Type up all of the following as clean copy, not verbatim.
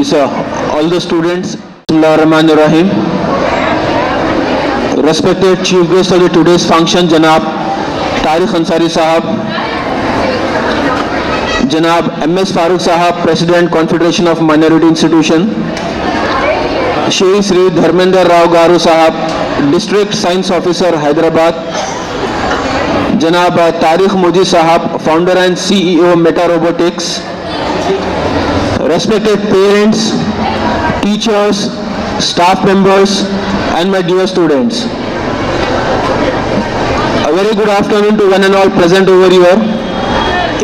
is all the students. Bismillahirrahmanirrahim. Respected chief guest of the today's function, Janab Tariq Ansari Sahab, Janab MS Farooq Sahab, President Confederation of Minority Institution, Shri Sri Dharmender Rao Garu Sahab, District Science Officer, Hyderabad, Janab Tariq Moji Sahab, Founder and CEO Meta Robotics, respected parents, teachers, staff members, and my dear students. A very good afternoon to one and all present over here.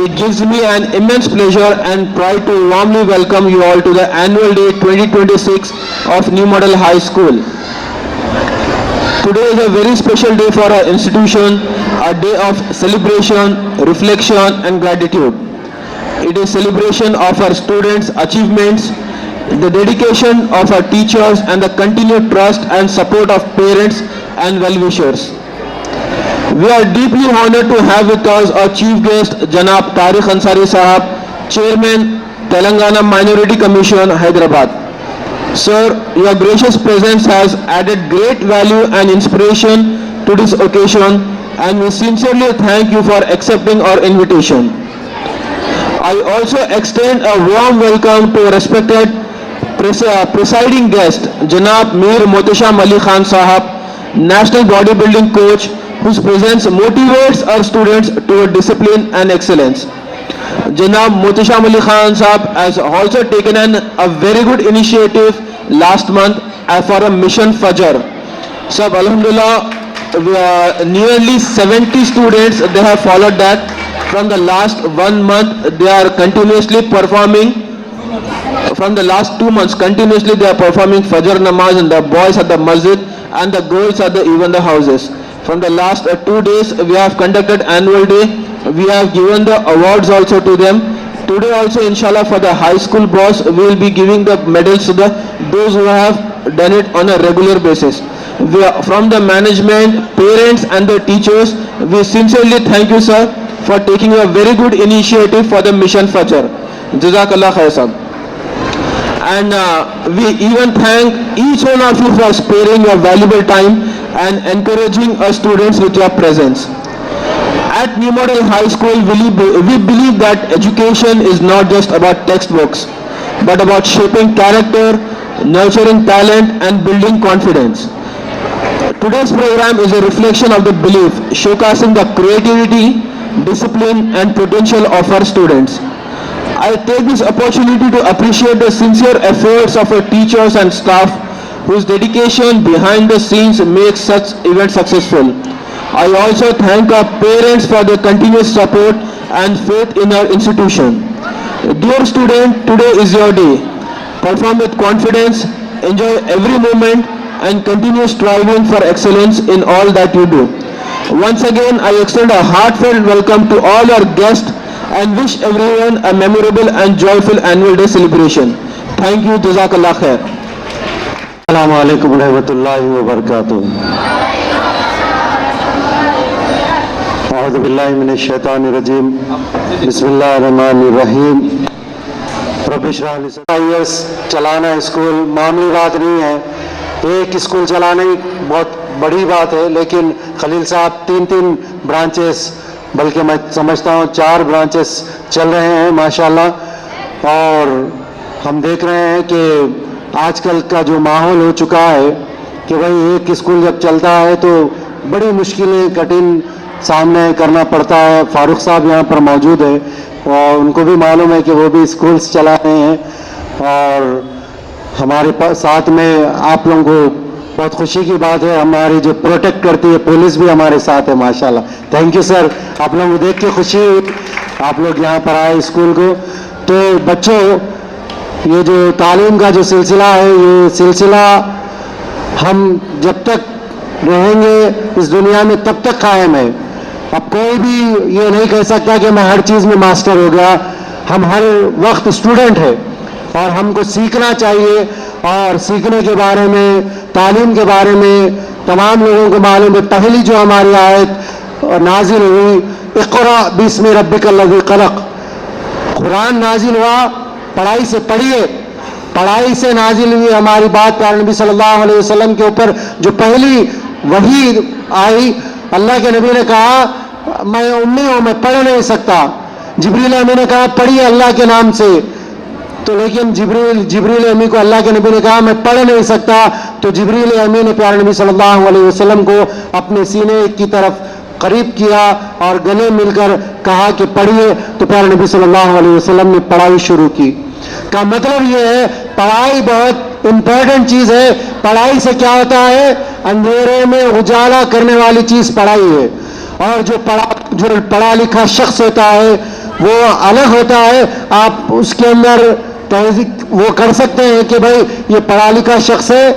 It gives me an immense pleasure and pride to warmly welcome you all to the annual day 2026 of New Model High School. Today is a very special day for our institution, a day of celebration, reflection, and gratitude. It is celebration of our students' achievements, the dedication of our teachers, and the continued trust and support of parents and well-wishers. We are deeply honored to have with us our chief guest, Janab Tariq Ansari Sahab, Chairman, Telangana Minority Commission, Hyderabad. Sir, your gracious presence has added great value and inspiration to this occasion, and we sincerely thank you for accepting our invitation. I also extend a warm welcome to respected presiding guest, Janab Mir Motesham Ali Khan Sahab, National Bodybuilding Coach, whose presence motivates our students toward discipline and excellence. Janab Motesham Ali Khan Sahab has also taken a very good initiative last month for a Mission Fajr. Sahab, Alhamdulillah, nearly 70 students, they have followed that. From the last 1 month, they are continuously performing. From the last 2 months, continuously they are performing Fajr Namaz, and the boys at the masjid and the girls at even the houses. From the last 2 days, we have conducted annual day. We have given the awards also to them. Today also, inshallah, for the high school boys, we will be giving the medals to those who have done it on a regular basis. From the management, parents, and the teachers, we sincerely thank you, sir, for taking a very good initiative for the Mission Fajr. Jazakallah khair, sir. And we even thank each one of you for sparing your valuable time and encouraging our students with your presence. At New Model High School, we believe that education is not just about textbooks, but about shaping character, nurturing talent, and building confidence. Today's program is a reflection of the belief, showcasing the creativity, discipline, and potential of our students. I take this opportunity to appreciate the sincere efforts of our teachers and staff whose dedication behind the scenes makes such events successful. I also thank our parents for their continuous support and faith in our institution. Dear student, today is your day. Perform with confidence, enjoy every moment, and continue striving for excellence in all that you do. Once again, I extend a heartfelt welcome to all our guests and wish everyone a memorable and joyful annual day celebration. Thank you. Jazakallah khair. Assalamu alaikum wa rahmatullahi wa barakatuh. A'udhu billahi minash shaitanir rajim. Bismillahirrahmanirrahim. Rabbi shrah li sadri. चलाना school मामूली बात नहीं है. एक school चलाना ही बहुत बड़ी बात है, लेकिन खलील साहब 3 ब्रांचेस, बल्कि मैं समझता हूँ 4 ब्रांचेस चल रहे हैं माशाल्लाह. और हम देख रहे हैं कि आजकल का जो माहौल हो चुका है कि भाई एक स्कूल जब चलता है तो बड़ी मुश्किलें कठिन सामने करना पड़ता है. फारूक साहब यहाँ पर मौजूद है और उनको भी मालूम है कि वो भी स्कूल्स चला रहे हैं. और हमारे साथ में आप लोगों को बहुत खुशी की बात है, हमारी जो प्रोटेक्ट करती है पुलिस भी हमारे साथ है माशाल्लाह. Thank you sir. आप लोगों को देख के खुशी हुई, आप लोग यहाँ पर आए स्कूल को. तो बच्चों, ये जो तालीम का जो सिलसिला है, ये सिलसिला हम जब तक रहेंगे इस दुनिया में तब तक कायम है. अब कोई भी ये नहीं कह सकता कि मैं हर चीज़ में मास्टर हो गया. हम हर वक्त स्टूडेंट है और हमको सीखना चाहिए. और सीखने के बारे में, तालीम के बारे में तमाम लोगों को मालूम है. पहली जो हमारी आयत नाजिल हुई, इक़रा बिस्मि रब्बिकल लज़ी ख़लक़, कुरान नाजिल हुआ, पढ़ाई से पढ़िए. पढ़ाई से नाजिल हुई हमारी बात प्यारे नबी सल्लल्लाहु अलैहि वसल्लम के ऊपर जो पहली वही आई, अल्लाह के नबी ने कहा मैं उम्मी हूं, मैं पढ़ नहीं सकता। जिब्रील अमीन ने कहा पढ़िए अल्लाह के नाम से, तो लेकिन जिब्रील अमीन को अल्लाह के नबी ने कहा मैं पढ़ नहीं सकता, तो जिब्रील अमीन ने प्यारे नबी सल्लल्लाहु अलैहि वसल्लम को अपने सीने की तरफ करीब किया और गले मिलकर कहा कि पढ़िए, तो प्यारे नबी सल्लल्लाहु अलैहि वसल्लम ने पढ़ाई शुरू की। का मतलब ये है पढ़ाई बहुत इंपॉर्टेंट चीज है। पढ़ाई से क्या होता है, अंधेरे में उजाला करने वाली चीज पढ़ाई है। और जो पढ़ा लिखा शख्स होता है वो अलग होता है, आप उसके अंदर तहज़ीक वो कर सकते हैं कि भाई ये पढ़ा लिखा शख्स है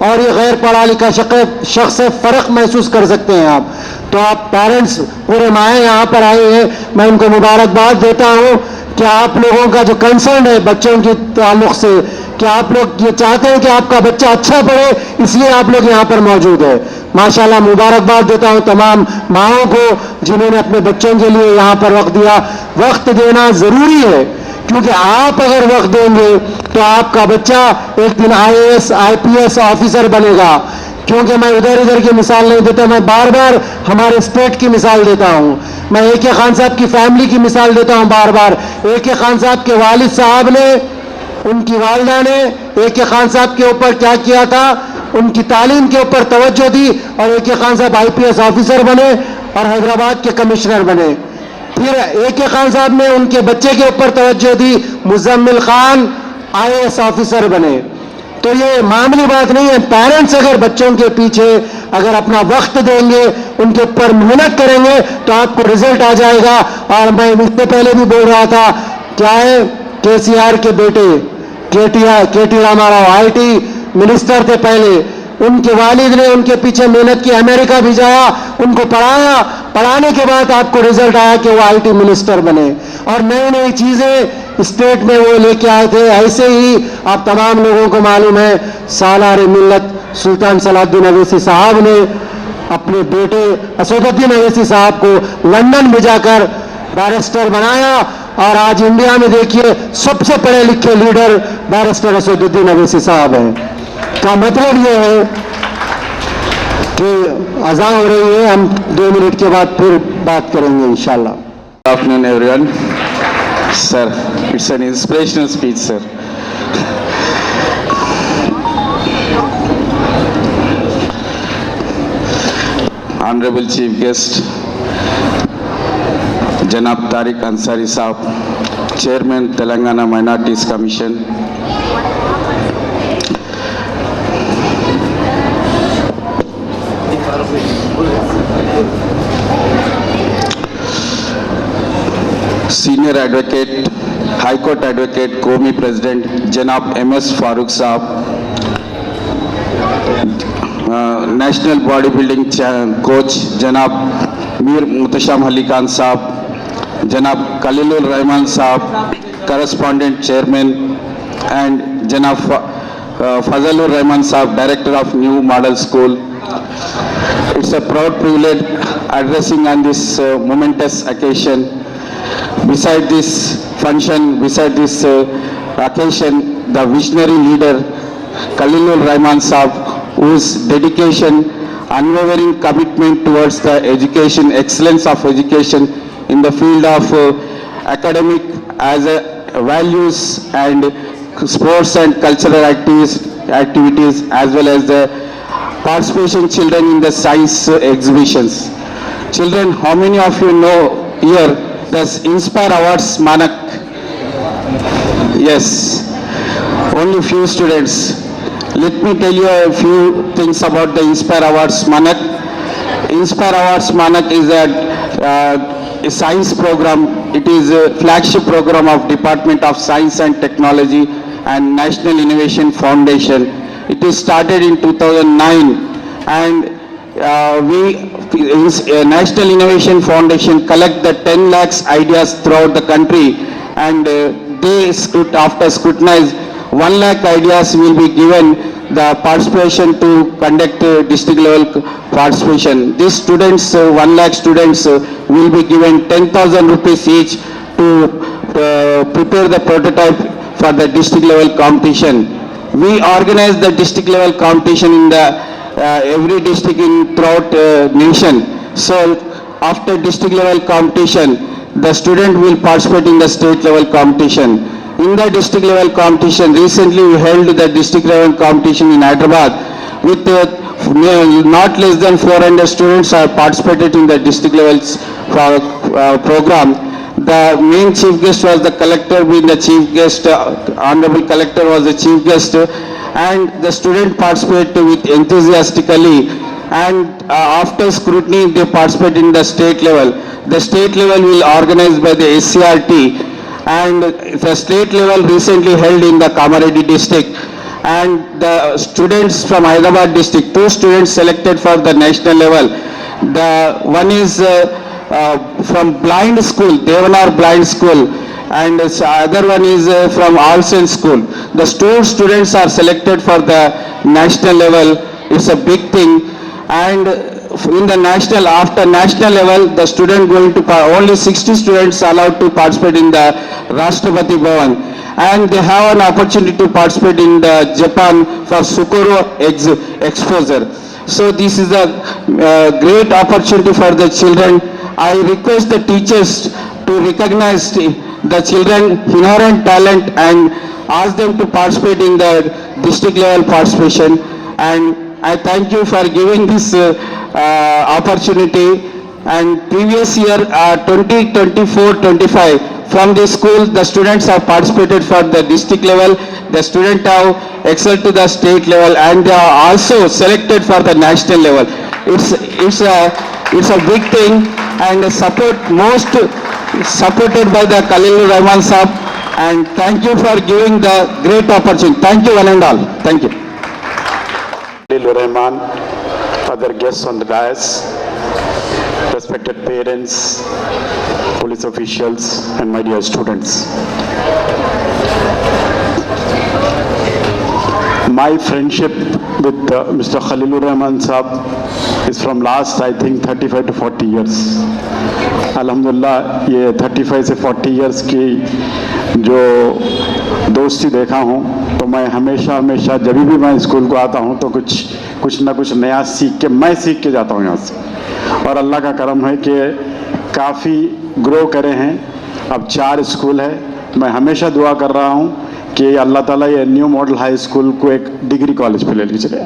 और ये गैर पढ़ा लिखा शख्स से फर्क महसूस कर सकते हैं आप। तो आप पेरेंट्स पूरे माएँ यहाँ पर आए हैं, मैं उनको मुबारकबाद देता हूँ कि आप लोगों का जो कंसर्न है बच्चों के ताल्लुक से, कि आप लोग ये चाहते हैं कि आपका बच्चा अच्छा पढ़े, इसलिए आप लोग यहाँ पर मौजूद है। माशाल्लाह मुबारकबाद देता हूँ तमाम माओं को जिन्होंने अपने बच्चों के लिए यहाँ पर वक्त दिया। वक्त देना ज़रूरी है, क्योंकि आप अगर वक्त देंगे तो आपका बच्चा एक दिन IAS IPS ऑफिसर बनेगा। क्योंकि मैं उधर इधर की मिसाल नहीं देता, मैं बार बार हमारे स्टेट की मिसाल देता हूँ। मैं AK खान साहब की फैमिली की मिसाल देता हूँ बार बार। AK खान साहब के वालिद साहब ने, उनकी वालिदा ने AK खान साहब के ऊपर क्या किया था, उनकी तालीम के ऊपर तवज्जो दी और AK खान साहब IPS ऑफिसर बने और हैदराबाद के कमिश्नर बने। फिर AK खान साहब ने उनके बच्चे के ऊपर तवज्जो दी, मुजम्मिल खान IAS ऑफिसर बने। तो ये मामूली बात नहीं है। पेरेंट्स अगर बच्चों के पीछे अगर अपना वक्त देंगे, उनके ऊपर मेहनत करेंगे तो आपको रिजल्ट आ जाएगा। और मैं इससे पहले भी बोल रहा था, क्या है KCR के बेटे KT रामाराव IT मिनिस्टर थे पहले, उनके वालिद ने उनके पीछे मेहनत की, अमेरिका भिजाया, उनको पढ़ाया, पढ़ाने के बाद आपको रिजल्ट आया कि वो IT मिनिस्टर बने और नई नई चीजें स्टेट में वो लेके आए थे। ऐसे ही आप तमाम लोगों को मालूम है, सालार मिल्लत सुल्तान सलाहुद्दीन अवैसी साहब ने अपने बेटे असदुद्दीन अवैसी साहब को लंदन भिजाकर बैरिस्टर बनाया और आज इंडिया में देखिए सबसे पढ़े लिखे लीडर बैरिस्टर असदुद्दीन अवैसी साहब हैं। का मतलब ये है कि अज़ान हो रही है, हम 2 मिनट के बाद फिर बात करेंगे इंशाल्लाह। Good afternoon, everyone. Sir, it's an inspirational speech, sir. Honorable Chief Guest, Janab Tariq Ansari Saab, Chairman, Telangana Minorities Commission. Senior Advocate, High Court Advocate, Qawmi President, Janab MS Farooq Saab, National Bodybuilding Coach, Janab Mir Muhtasham Ali Khan Saab, Janab Khalilur Rahman Saab, Correspondent Chairman, and Janab Fazalur Rahman Saab, Director of New Model School. It's a proud privilege addressing on this momentous occasion. Beside this function, beside this occasion, the visionary leader Khalilur Rahman Saab, whose dedication, unwavering commitment towards the education, excellence of education in the field of academic as values and sports and cultural activities, as well as the participation children in the science exhibitions. Children, how many of you know here does Inspire Awards Manak? Yes, only few students. Let me tell you a few things about the Inspire Awards Manak. Inspire Awards Manak is a science program. It is a flagship program of Department of Science and Technology and National Innovation Foundation. It is started in 2009 and National Innovation Foundation collect the 10 lakhs ideas throughout the country, and after scrutinize 1 lakh ideas will be given the participation to conduct district level participation. These students, 1 lakh students will be given 10,000 rupees each to prepare the prototype for the district level competition. We organize the district level competition in the every district in throughout nation. So after district level competition, the student will participate in the state level competition. In the district level competition, recently we held the district level competition in Hyderabad with not less than 400 students are participated in the district levels program. The main chief guest was the collector, being the chief guest, honorable collector was the chief guest, and the student participated with enthusiastically, and after scrutiny they participate in the state level. The state level will organized by the SCRT, and the state level recently held in the Kamareddy district, and the students from Hyderabad district, 2 students selected for the national level. The one is from blind school, Devanar blind school, and the other one is from All Saints school. The 2 students are selected for the national level. It's a big thing, and in the national, after national level, the student going to only 60 students allowed to participate in the Rashtrapati Bhavan, and they have an opportunity to participate in the Japan for Sukuro exposure. So this is a great opportunity for the children. I request the teachers to recognize the children inherent talent and ask them to participate in the district level participation. And I thank you for giving this opportunity. And previous year 2024-25 from this school the students have participated for the district level. The students have excelled to the state level, and they are also selected for the national level. It's a big thing, and most supported by the Khalilur Rahman Sahab. And thank you for giving the great opportunity. Thank you one and all. Thank you. Khalilur Rahman, other guests on the dais, respected parents, police officials, and my dear students. My friendship with Mr. Khalilur Rahman Sahab is from last, I think, 35 to 40 years. Alhamdulillah, ये 35 से 40 years की जो दोस्ती देखा हूँ, तो मैं हमेशा जब भी मैं स्कूल को आता हूँ तो कुछ ना कुछ नया मैं सीख के जाता हूँ यहाँ से। और अल्लाह का करम है कि काफ़ी ग्रो करे हैं। अब 4 स्कूल है। मैं हमेशा दुआ कर रहा हूँ कि अल्लाह ताला ये न्यू मॉडल हाई स्कूल को एक डिग्री कॉलेज पे ले ली चले।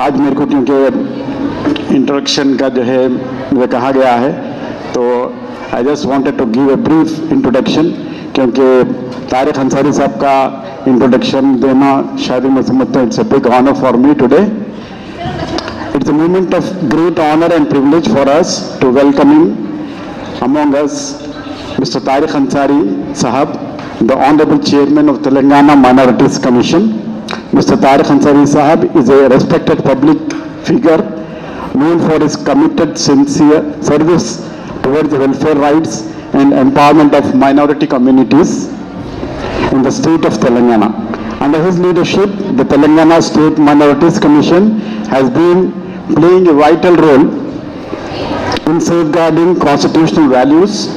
आज मेरे को क्योंकि इंट्रोडक्शन का जो है मुझे कहा गया है, तो I just wanted to give a brief introduction, क्योंकि तारिक अंसारी साहब का इंट्रोडक्शन देना शायद मैं समझता हूँ it's a big honour for me today. It's a moment of great honor and privilege for us to welcome him among us, Mr. Tariq Ansari Sahab, the Honorable Chairman of Telangana Minorities Commission. Mr. Tariq Ansari Sahab is a respected public figure known for his committed, sincere service towards the welfare rights and empowerment of minority communities in the state of Telangana. Under his leadership, the Telangana State Minorities Commission has been playing a vital role in safeguarding constitutional values,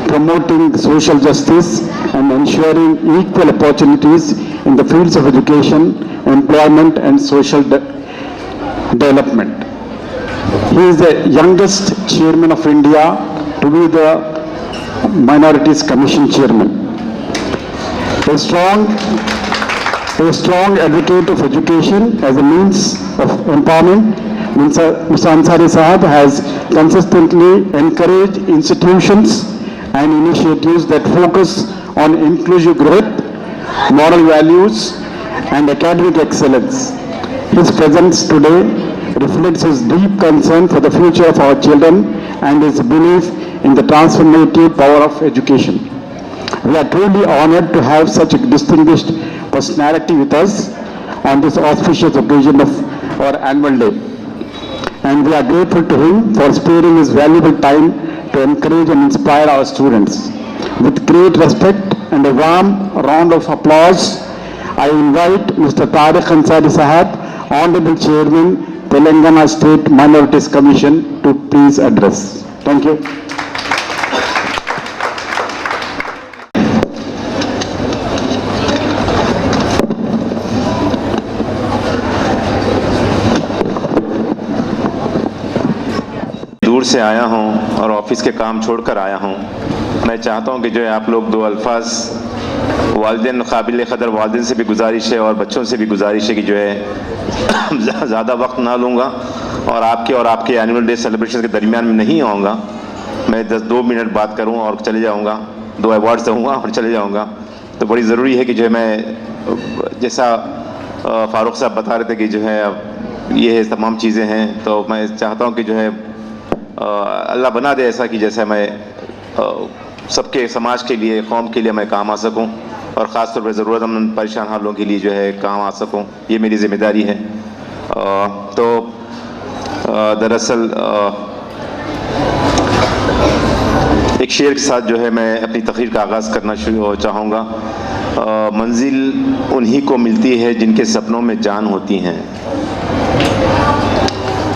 promoting social justice, and ensuring equal opportunities in the fields of education, employment, and social development. He is the youngest chairman of India to be the Minorities Commission chairman. A strong advocate of education as a means of empowerment, Mr. Ansari Sahab has consistently encouraged institutions and initiatives that focus on inclusive growth, moral values, and academic excellence. His presence today reflects his deep concern for the future of our children and his belief in the transformative power of education. We are truly honored to have such a distinguished personality with us on this auspicious occasion of our annual day. And we are grateful to him for sparing his valuable time to encourage and inspire our students. With great respect and a warm round of applause, I invite Mr. Tariq Ansari Sahab, Honorable Chairman, Telangana State Minorities Commission, to please address. Thank you. से आया हूं और office के काम छोड़कर आया हूं। मैं चाहता हूं कि जो है आप लोग दो अल्फाज वालिदैन, काबिल क़दर वालिदैन से भी गुजारिश है और बच्चों से भी गुजारिश है कि जो है ज़्यादा वक्त ना लूँगा और आपके एनुअल डे सेलिब्रेशन के दरमियान में नहीं आऊँगा। मैं 2 मिनट बात करूँ और चले जाऊँगा, 2 अवार्ड्स दूँगा और चले जाऊँगा। तो बड़ी ज़रूरी है कि जो है मैं, जैसा फ़ारूक साहब बता रहे थे कि जो है ये तमाम चीज़ें हैं, तो मैं चाहता हूँ कि जो है अल्लाह बना दे ऐसा कि जैसे मैं सबके समाज के लिए, कौम के लिए मैं काम आ सकूं और ख़ास तौर पर ज़रूरतमंद परेशान हालों के लिए जो है काम आ सकूं, ये मेरी ज़िम्मेदारी है। तो दरअसल एक शेर के साथ जो है मैं अपनी तकरीर का आगाज़ करना शुरू चाहूँगा। मंजिल उन्हीं को मिलती है जिनके सपनों में जान होती हैं।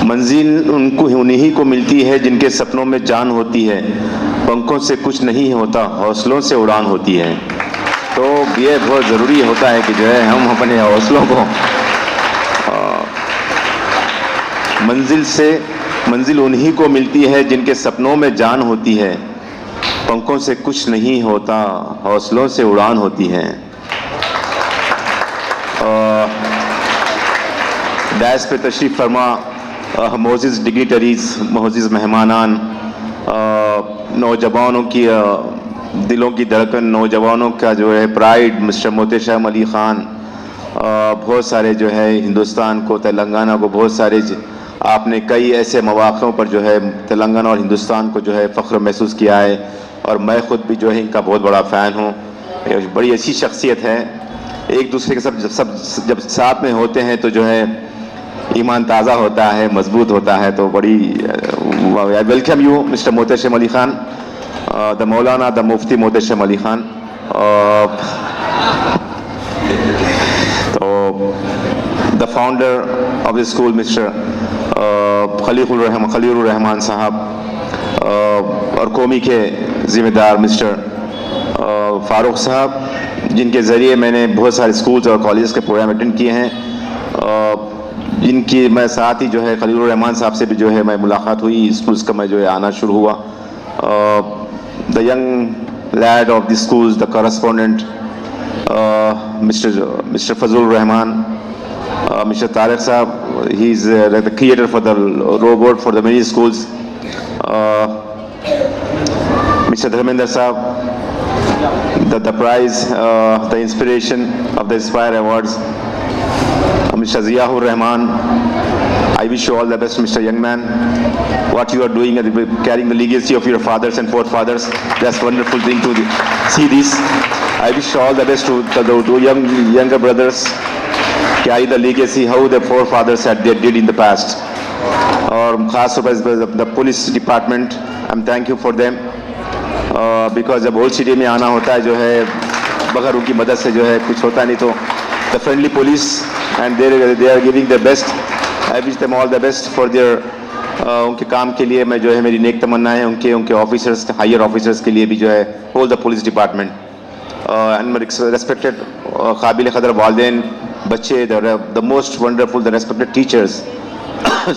मंजिल उन्हीं को मिलती है जिनके सपनों में जान होती है। पंखों से कुछ नहीं होता, हौसलों से उड़ान होती है। तो ये बहुत ज़रूरी होता है कि जो है हम अपने हौसलों को मंजिल उन्हीं को मिलती है जिनके सपनों में जान होती है। पंखों से कुछ नहीं होता, हौसलों से उड़ान होती है। डैश पे तशरीफ़ फरमा मोअज़्ज़िज़ डिग्निटरीज़, मोअज़्ज़िज़ मेहमानान, नौजवानों की दिलों की धड़कन, नौजवानों का जो है प्राइड मिस्टर मोहतशम अली ख़ान, बहुत सारे जो है हिंदुस्तान को, तेलंगाना को, बहुत सारे आपने कई ऐसे मौक़ों पर जो है तेलंगाना और हिंदुस्तान को जो है फ़ख्र महसूस किया है और मैं ख़ुद भी जो है इनका बहुत बड़ा फ़ैन हूँ। बड़ी अच्छी शख्सियत है। एक दूसरे के जब साथ में होते हैं तो जो है ईमान ताज़ा होता है, मजबूत होता है। तो बड़ी I welcome you mister Mohtasham Ali Khan, the maulana the mufti Mohtasham Ali Khan. तो the founder of the school mister Khalilur Rahman sahab और कौमी के ज़िम्मेदार मिस्टर फ़ारूक साहब, जिनके ज़रिए मैंने बहुत सारे स्कूल्स और कॉलेज़ के प्रोग्राम अटेंड किए हैं, जिनकी मैं साथ ही जो है खलीलुर रहमान साहब से भी जो है मैं मुलाकात हुई, स्कूल्स का मैं जो है आना शुरू हुआ। The young lad of the schools, the correspondent mister Fazal Rahman, Mr. Tariq Saab, he is the creator for the robot for the many schools. Mr. Dharmender Saab, the prize, the inspiration of the Inspire Awards. Mr. Ziaur Rahman, I wish you all the best, Mr. Young Man. What you are doing, carrying the legacy of your fathers and forefathers, that's a wonderful thing to see this. I wish you all the best to the younger brothers. Carry the legacy how the forefathers did in the past. और ख़ास तौर पर the police department, I'm thank you for them because जब old city में आना होता है जो है बगैर उनकी मदद से जो है कुछ होता नहीं। तो the friendly police and they are giving their best. I wish them all the best for their उनके काम के लिए मैं जो है मेरी नेक तमन्ना है उनके ऑफिसर्स, हायर ऑफिसर्स के लिए भी जो है whole the police department and respected काबिल क़दर वालिदैन, बच्चे, the most wonderful, the respected teachers,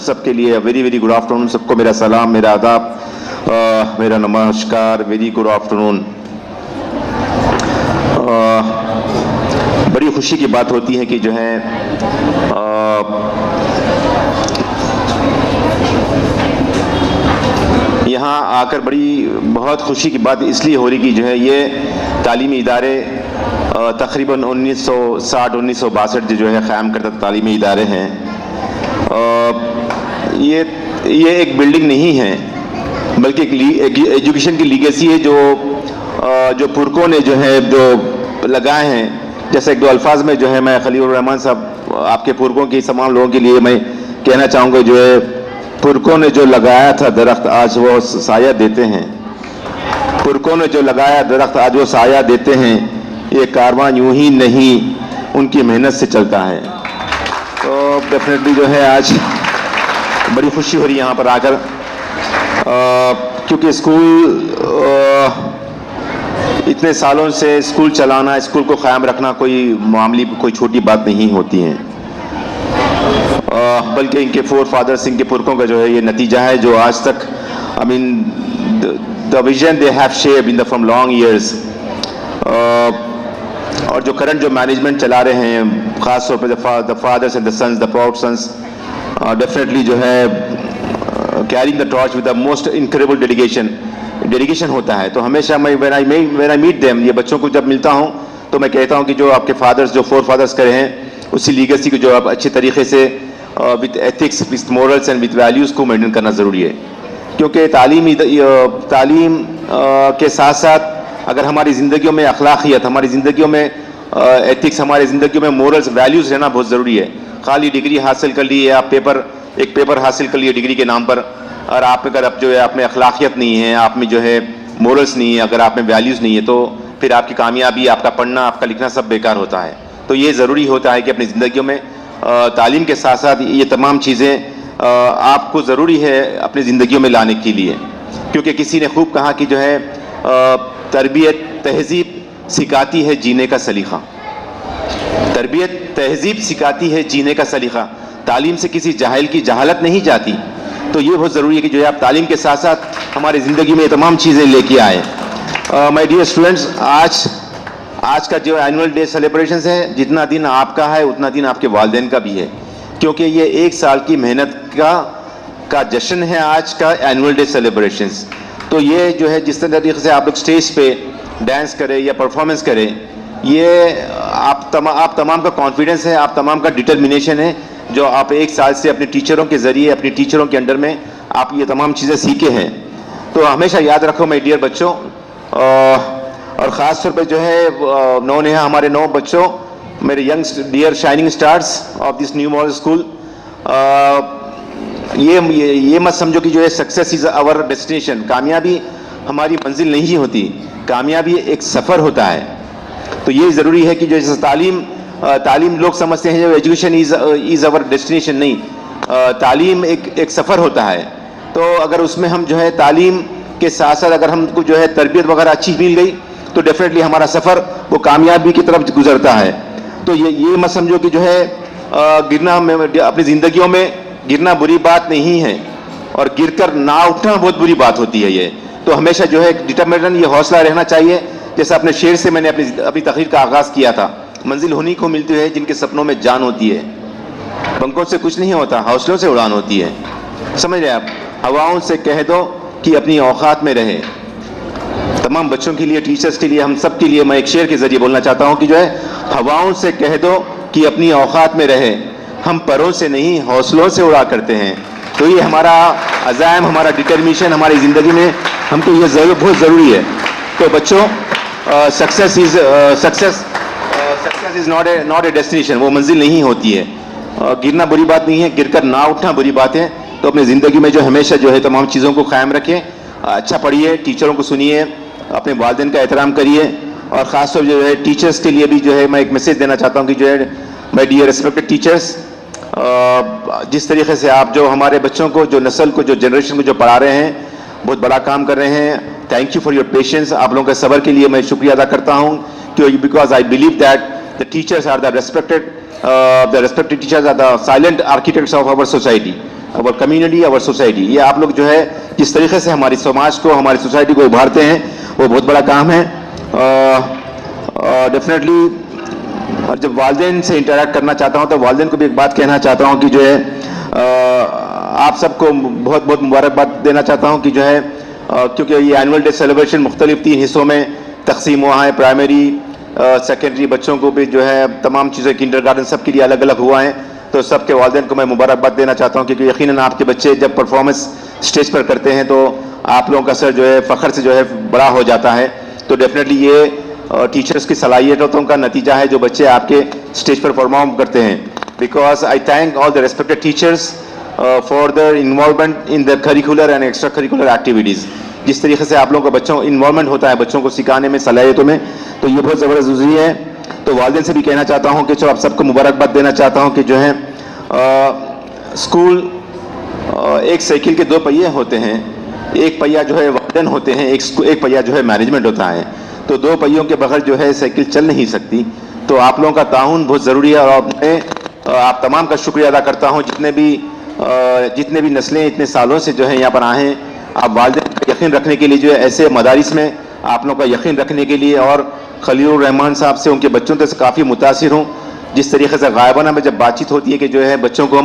सबके लिए वेरी वेरी गुड आफ्टरनून। सबको मेरा सलाम, मेरा आदाब, मेरा नमस्कार, वेरी गुड आफ्टरनून। बड़ी खुशी की बात होती है कि जो है यहाँ आकर बहुत खुशी की बात इसलिए हो रही कि जो है ये तालीमी इदारे तकरीबन 1960-1962 जो है क़याम करता तालीमी इदारे हैं। ये एक बिल्डिंग नहीं है बल्कि एक एजुकेशन की लीगेसी है जो पुरखों ने जो है जो लगाए हैं। जैसे एक दो अल्फाज में जो है मैं खलीलुर रहमान साहब आपके पुरखों की तमाम लोगों के लिए मैं कहना चाहूँगा, जो है पुरखों ने जो लगाया था दरख्त आज वो साया देते हैं। पुरखों ने जो लगाया दरख्त आज वो साया देते हैं। ये कारवां यूं ही नहीं उनकी मेहनत से चलता है। तो डेफिनेटली जो है आज बड़ी खुशी हो रही है यहाँ पर आकर, क्योंकि स्कूल इतने सालों से स्कूल चलाना, स्कूल को क़ायम रखना कोई छोटी बात नहीं होती है, बल्कि इनके फोर फादर्स, इनके पुरखों का जो है ये नतीजा है जो आज तक I mean, the vision they have shaped from long years. और जो करंट जो मैनेजमेंट चला रहे हैं, ख़ास तौर पे the fathers and the sons, the proud sons, definitely जो है caring the torch with the most incredible dedication होता है. तो हमेशा मैं व्हेन आई मीट देम, ये बच्चों को जब मिलता हूँ तो मैं कहता हूँ कि जो आपके फादर्स, जो फोर फादर्स करे हैं, उसी लीगेसी को जो आप अच्छे तरीके से with ethics, with morals and with values को मेंटेन करना ज़रूरी है. क्योंकि तालीम के साथ साथ अगर हमारी ज़िंदगियों में अखलाकियत, हमारी ज़िंदगियों में एथिक्स, हमारी ज़िंदगियों में मोरल्स, वैल्यूज़ रहना बहुत ज़रूरी है. खाली डिग्री हासिल कर ली, आप एक पेपर हासिल कर लिए डिग्री के नाम पर, और आप अगर अब जो है आप में अखलाकियत नहीं है, आप में जो है मोरल्स नहीं है, अगर आप में वैल्यूज़ नहीं है, तो फिर आपकी कामयाबी, आपका पढ़ना, आपका लिखना सब बेकार होता है. तो ये ज़रूरी होता है कि अपनी ज़िंदगियों में तालीम के साथ साथ ये तमाम चीज़ें आपको ज़रूरी है अपनी ज़िंदगियों में लाने के लिए. क्योंकि किसी ने खूब कहा कि जो है तरबियत तहज़ीब सिखाती है जीने का सलीक़ा. तरबियत तहज़ीब सिखाती है जीने का सलीक़ा. तालीम से किसी जाहिल की जहालत नहीं जाती. तो ये बहुत ज़रूरी है कि जो है आप तालीम के साथ साथ हमारी ज़िंदगी में तमाम चीज़ें लेके आए. माय डियर स्टूडेंट्स, आज का जो एनुअल डे सेलिब्रेशंस है, जितना दिन आपका है उतना दिन आपके वालिदैन का भी है. क्योंकि ये एक साल की मेहनत का जश्न है आज का एनुअल डे सेलिब्रेशंस. तो ये जो है जिस तरीके से आप लोग स्टेज पे डांस करें या परफॉर्मेंस करें, ये आप तमाम का कॉन्फिडेंस है, आप तमाम का डिटर्मिनेशन है, जो आप एक साल से अपने टीचरों के ज़रिए, अपने टीचरों के अंडर में आप ये तमाम चीज़ें सीखे हैं. तो हमेशा याद रखो माय डियर बच्चों, और ख़ास तौर पे जो है हमारे 9 बच्चों, मेरे young dear shining stars of this new model school, ये मत समझो कि जो है सक्सेस इज़ आवर डेस्टिनेशन. कामयाबी हमारी मंजिल नहीं होती, कामयाबी एक सफ़र होता है. तो ये ज़रूरी है कि जो जैसे तालीम लोग समझते हैं जो एजुकेशन इज़ आवर डेस्टिनेशन, नहीं, तालीम एक सफ़र होता है. तो अगर उसमें हम जो है तालीम के साथ साथ अगर हमको जो है तरबियत वगैरह अच्छी मिल गई तो डेफिनेटली हमारा सफ़र वो कामयाबी की तरफ गुजरता है. तो ये मत समझो कि जो है गिरना, अपनी ज़िंदगियों में गिरना बुरी बात नहीं है, और गिरकर ना उठना बहुत बुरी बात होती है. ये तो हमेशा जो है डिटर्मिनेशन, ये हौसला रहना चाहिए. जैसे अपने शेर से मैंने अपनी तकरीर का आगाज़ किया था, मंजिल उन्हीं को मिलती है जिनके सपनों में जान होती है. पंखों से कुछ नहीं होता, हौसलों से उड़ान होती है. समझ रहे आप? हवाओं से कह दो कि अपनी औकात में रहे. तमाम बच्चों के लिए, टीचर्स के लिए, हम सब के लिए मैं एक शेर के ज़रिए बोलना चाहता हूँ कि जो है हवाओं से कह दो कि अपनी औकात में रहे, हम परों से नहीं हौसलों से उड़ा करते हैं. तो ये हमारा अज़ाइम, हमारा डिटर्मिनेशन हमारी ज़िंदगी में हमको ये बहुत ज़रूरी है. तो बच्चों, success is not a destination, वो मंजिल नहीं होती है. गिरना बुरी बात नहीं है, गिरकर ना उठना बुरी बात है. तो अपनी ज़िंदगी में जो हमेशा जो है तमाम चीज़ों को क़ायम रखें, अच्छा पढ़िए, टीचरों को सुनिए, अपने वालिदैन का एहतराम करिए. और ख़ास तौर जो है टीचर्स के लिए भी जो है मैं एक मैसेज देना चाहता हूँ कि जो है माय डियर रिस्पेक्टेड टीचर्स, जिस तरीके से आप जो हमारे बच्चों को, जो नस्ल को, जो जनरेशन को जो पढ़ा रहे हैं, बहुत बड़ा काम कर रहे हैं. Thank you for your patience. आप लोगों के सब्र के लिए मैं शुक्रिया अदा करता हूँ, क्योंकि because I believe that the teachers are the respected teachers are the silent architects of our society, our community, our society. ये आप लोग जो है जिस तरीके से हमारी समाज को, हमारी सोसाइटी को उभारते हैं, वो बहुत बड़ा काम है. डेफिनेटली और जब वालिदैन से इंटरेक्ट करना चाहता हूँ तो वालिदैन को भी एक बात कहना चाहता हूँ कि जो है आप सबको बहुत बहुत मुबारकबाद देना चाहता हूँ कि जो है क्योंकि ये एनुअल डे सेलिब्रेशन मुख्तलिफ 3 हिस्सों में तकसीम हुआ है. प्राइमरी, सेकेंडरी बच्चों को भी जो है तमाम चीज़ें, किंडरगार्टन सब के लिए अलग अलग हुआ है. तो सबके वालिदैन को मैं मुबारकबाद देना चाहता हूँ, क्योंकि यकीनन आपके बच्चे जब परफॉर्मेंस स्टेज पर करते हैं तो आप लोगों का सर जो है फ़ख्र से जो है बड़ा हो जाता है. तो डेफिनेटली ये टीचर्स की सलाहियतों का नतीजा है जो बच्चे आपके स्टेज पर परफॉर्म करते हैं. Because I thank all the respected teachers for the involvement in the curricular and extra curricular activities. जिस तरीके से आप लोगों का बच्चों इन्वॉल्वमेंट होता है बच्चों को सिखाने में, सलाहियतों में, तो ये बहुत ज़बरदस्त ज़रूरी है. तो वालिदैन से भी कहना चाहता हूँ कि चलो आप सबको मुबारकबाद देना चाहता हूँ कि जो है स्कूल एक साइकिल के 2 पहिए होते हैं. एक पहिया जो है वालिदैन होते हैं, एक पहिया जो है मैनेजमेंट होता है. तो 2 पहियों के बगैर जो है साइकिल चल नहीं सकती. तो आप लोगों का ताउन बहुत ज़रूरी है. और मैं आप तमाम का शुक्रिया अदा करता हूँ जितने भी नस्लें इतने सालों से जो है यहाँ पर आए हैं. आप वालिदैन का यकीन रखने के लिए जो है ऐसे मदारिस में आप लोगों का यकीन रखने के लिए और खलीलुर रहमान साहब से उनके बच्चों से काफ़ी मुतासिर हूँ। जिस तरीके से गायबाना में जब बातचीत होती है कि जो है बच्चों को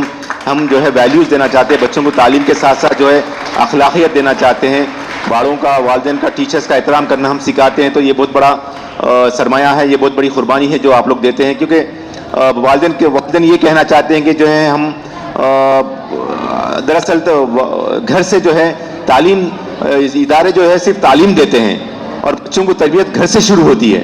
हम जो है वैल्यूज़ देना चाहते हैं, बच्चों को तालीम के साथ साथ जो है अखलाकियत देना चाहते हैं, बड़ों का वालिदैन का टीचर्स का एहतराम करना हम सिखाते हैं, तो ये बहुत बड़ा सरमाया है, ये बहुत बड़ी कुर्बानी है जो आप लोग देते हैं। क्योंकि वालिदैन ये कहना चाहते हैं कि जो है हम दरअसल तो घर से जो है तालीम इदारे जो है सिर्फ तालीम देते हैं और बच्चों को तरबियत घर से शुरू होती है।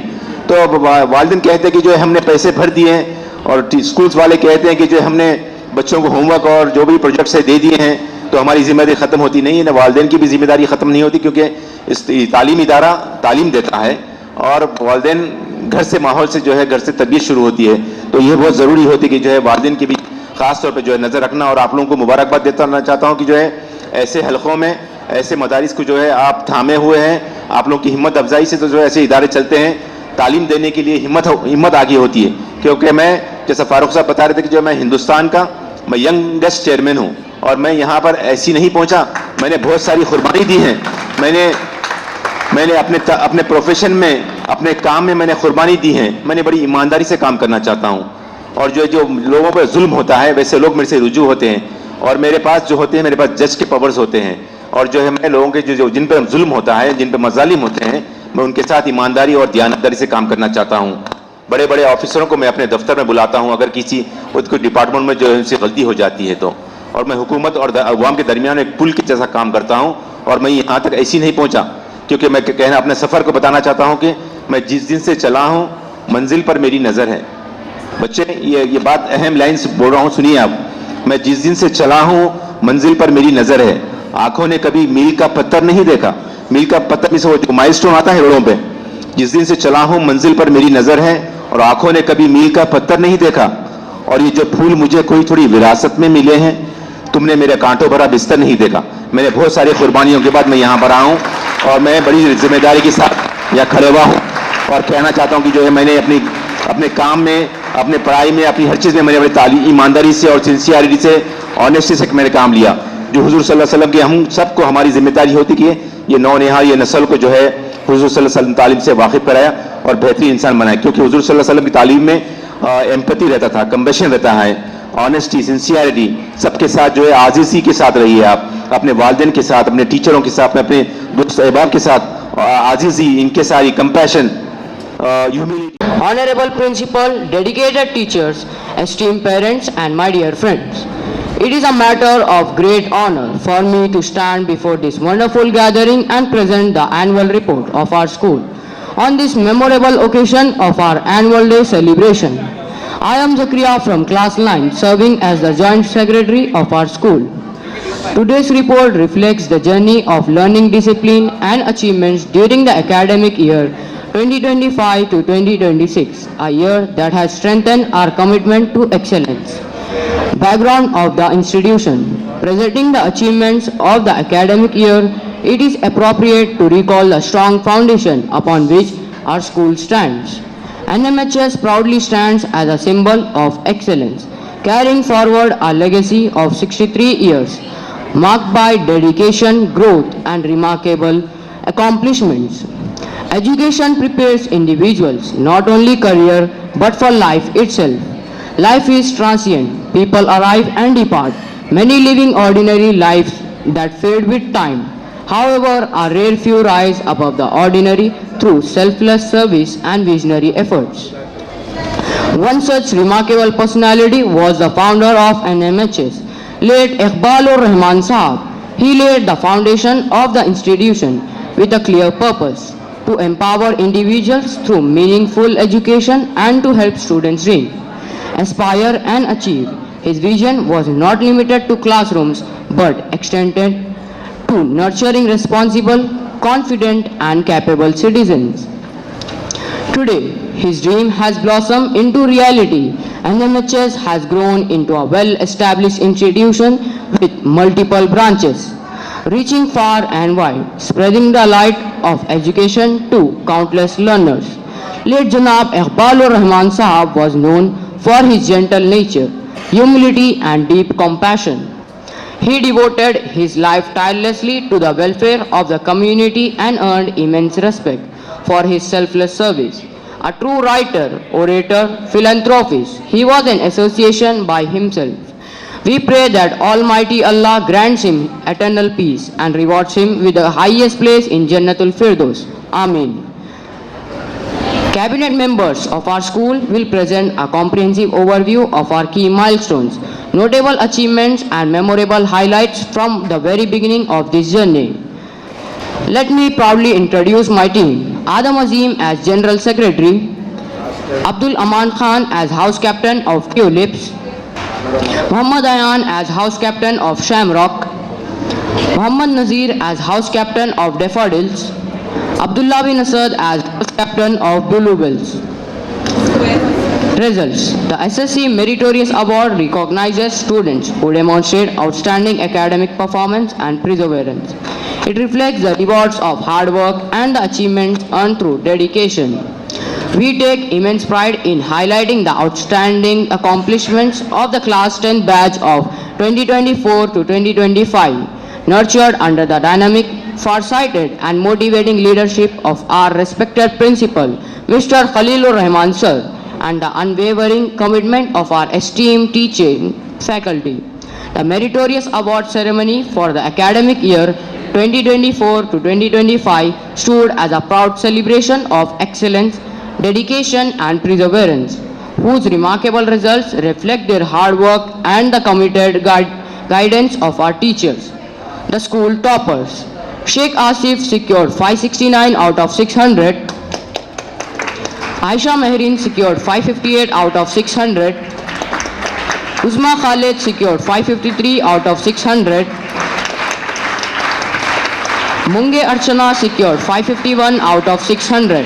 तो वालिदैन कहते हैं कि जो है हमने पैसे भर दिए हैं और स्कूल्स वाले कहते हैं कि जो हमने बच्चों को होमवर्क और जो भी प्रोजेक्ट्स दे दिए हैं तो हमारी जिम्मेदारी ख़त्म होती नहीं है ना, वालिदैन की भी जिम्मेदारी ख़त्म नहीं होती, क्योंकि इस तालीम इदारा तालीम देता है और वालिदैन घर से माहौल से जो है घर से तरबियत शुरू होती है। तो ये बहुत ज़रूरी होती है कि जो है वालिदैन की भी ख़ास तौर पे जो है नज़र रखना। और आप लोगों को मुबारकबाद देता रहना चाहता हूँ कि जो है ऐसे हलकों में ऐसे मदारिस को जो है आप थामे हुए हैं, आप लोगों की हिम्मत अफजाई से तो जो है ऐसे इदारे चलते हैं, तालीम देने के लिए हिम्मत आगे होती है। क्योंकि मैं जैसा फारूक साहब बता रहे थे कि जो मैं हिंदुस्तान का मैं यंगेस्ट चेयरमैन हूँ और मैं यहाँ पर ऐसी नहीं पहुँचा, मैंने बहुत सारी कुर्बानी दी है, मैंने अपने प्रोफेशन में अपने काम में मैंने कुर्बानी दी है, मैंने बड़ी ईमानदारी से काम करना चाहता हूँ। और जो लोगों पर जुल्म होता है वैसे लोग मेरे से रुजू होते हैं और मेरे पास जो होते हैं मेरे पास जज के पावर्स होते हैं और जो है मैं लोगों के जो जिन पर जुल्म होता है, जिन पर मजालिम होते हैं, मैं उनके साथ ईमानदारी और दयानतदारी से काम करना चाहता हूँ। बड़े बड़े ऑफिसरों को मैं अपने दफ्तर में बुलाता हूँ अगर किसी उसको डिपार्टमेंट में जो है उनसे गलती हो जाती है तो, और मैं हुकूमत और अवाम के दरमियान एक पुल के जैसा काम करता हूँ। और मैं यहाँ तक ऐसी नहीं पहुँचा क्योंकि मैं कहना अपने सफ़र को बताना चाहता हूँ कि मैं जिस दिन से चला हूँ मंजिल पर मेरी नज़र है। बच्चे ये बात अहम लाइन्स बोल रहा हूँ, सुनिए आप। मैं जिस दिन से चला हूँ मंजिल पर मेरी नज़र है, आंखों ने कभी मील का पत्थर नहीं देखा। मील का पत्थर में से वो जो माइलस्टोन आता है रोडों पे, जिस दिन से चला हूँ मंजिल पर मेरी नज़र है और आंखों ने कभी मील का पत्थर नहीं देखा। और ये जो फूल मुझे कोई थोड़ी विरासत में मिले हैं, तुमने मेरे कांटों भरा बिस्तर नहीं देखा। मैंने बहुत सारी कुर्बानियों के बाद मैं यहाँ पर आया हूँ और मैं बड़ी जिम्मेदारी के साथ यहाँ खड़े हुआ हूँ और कहना चाहता हूँ कि जो है मैंने अपने काम में, अपने पढ़ाई में, अपनी हर चीज़ में मैंने बड़ी ईमानदारी से और सिंसियरिटी से, ऑनेस्टी से मैंने काम लिया। जो हुजूर सल्लल्लाहु अलैहि वसल्लम की हम सबको हमारी जिम्मेदारी होती कि ये नौनिहा ये नस्ल को जो है हुजूर सल्लल्लाहु अलैहि वसल्लम तालीम से वाकिफ कराया और बेहतरीन इंसान बनाया। क्योंकि हुजूर सल्लल्लाहु अलैहि वसल्लम की तालीम में एम्पैथी रहता था, कंपैशन रहता है, ऑनेस्टी, सिंसियरिटी, सबके साथ जो है आजिज़ी के साथ रहिए आप, अपने वालिदैन के साथ, अपने टीचरों के साथ, अपने दोस्त अहबाब के साथ आजिज़ी, इनके साथ compassion, humility. Honorable Principal, dedicated teachers, esteemed parents and my dear friends. It is a matter of great honor for me to stand before this wonderful gathering and present the annual report of our school on this memorable occasion of our annual day celebration. I am Zakria from class 9 serving as the joint secretary of our school. Today's report reflects the journey of learning discipline and achievements during the academic year 2025 to 2026, a year that has strengthened our commitment to excellence. Background of the institution. Presenting the achievements of the academic year, it is appropriate to recall the strong foundation upon which our school stands. NMHS proudly stands as a symbol of excellence, carrying forward a legacy of 63 years, marked by dedication, growth, and remarkable accomplishments. Education prepares individuals not only career but for life itself. Life is transient. People arrive and depart, many living ordinary lives that fade with time. However, a rare few rise above the ordinary through selfless service and visionary efforts. One such remarkable personality was the founder of NMHS, late Iqbalur Rahman Sahab. He laid the foundation of the institution with a clear purpose, to empower individuals through meaningful education and to help students dream, aspire and achieve. His vision was not limited to classrooms but extended to nurturing responsible, confident and capable citizens. Today, his dream has blossomed into reality and NMHS has grown into a well-established institution with multiple branches, reaching far and wide, spreading the light of education to countless learners. Late Janab Iqbalur Rahman Sahab was known for his gentle nature, humility and deep compassion. He devoted his life tirelessly to the welfare of the community and earned immense respect for his selfless service. A true writer, orator, philanthropist, he was an association by himself. We pray that Almighty Allah grants him eternal peace and rewards him with the highest place in Jannatul Firdaus. Amen. Cabinet members of our school will present a comprehensive overview of our key milestones, notable achievements and memorable highlights from the very beginning of this journey. Let me proudly introduce my team. Adam Azim as General Secretary, Abdul Aman Khan as House Captain of Tulips, Muhammad Ayan as House Captain of Shamrock, Muhammad Nazir as House Captain of Daffodils, Abdullah bin Asad as House Captain of Bluebells. Results. The SSC Meritorious Award recognizes students who demonstrate outstanding academic performance and perseverance. It reflects the rewards of hard work and the achievements earned through dedication. We take immense pride in highlighting the outstanding accomplishments of the Class 10 batch of 2024 to 2025, nurtured under the dynamic, far-sighted and motivating leadership of our respected principal, Mr. Khalilur Rahman Sir, and the unwavering commitment of our esteemed teaching faculty. The Meritorious Award ceremony for the academic year 2024 to 2025 stood as a proud celebration of excellence, dedication and perseverance, whose remarkable results reflect their hard work and the committed guidance of our teachers. The school toppers. Sheikh Asif secured 569 out of 600. Aisha Mehrin secured 558 out of 600. Uzma Khalid secured 553 out of 600. Munge Archana secured 551 out of 600.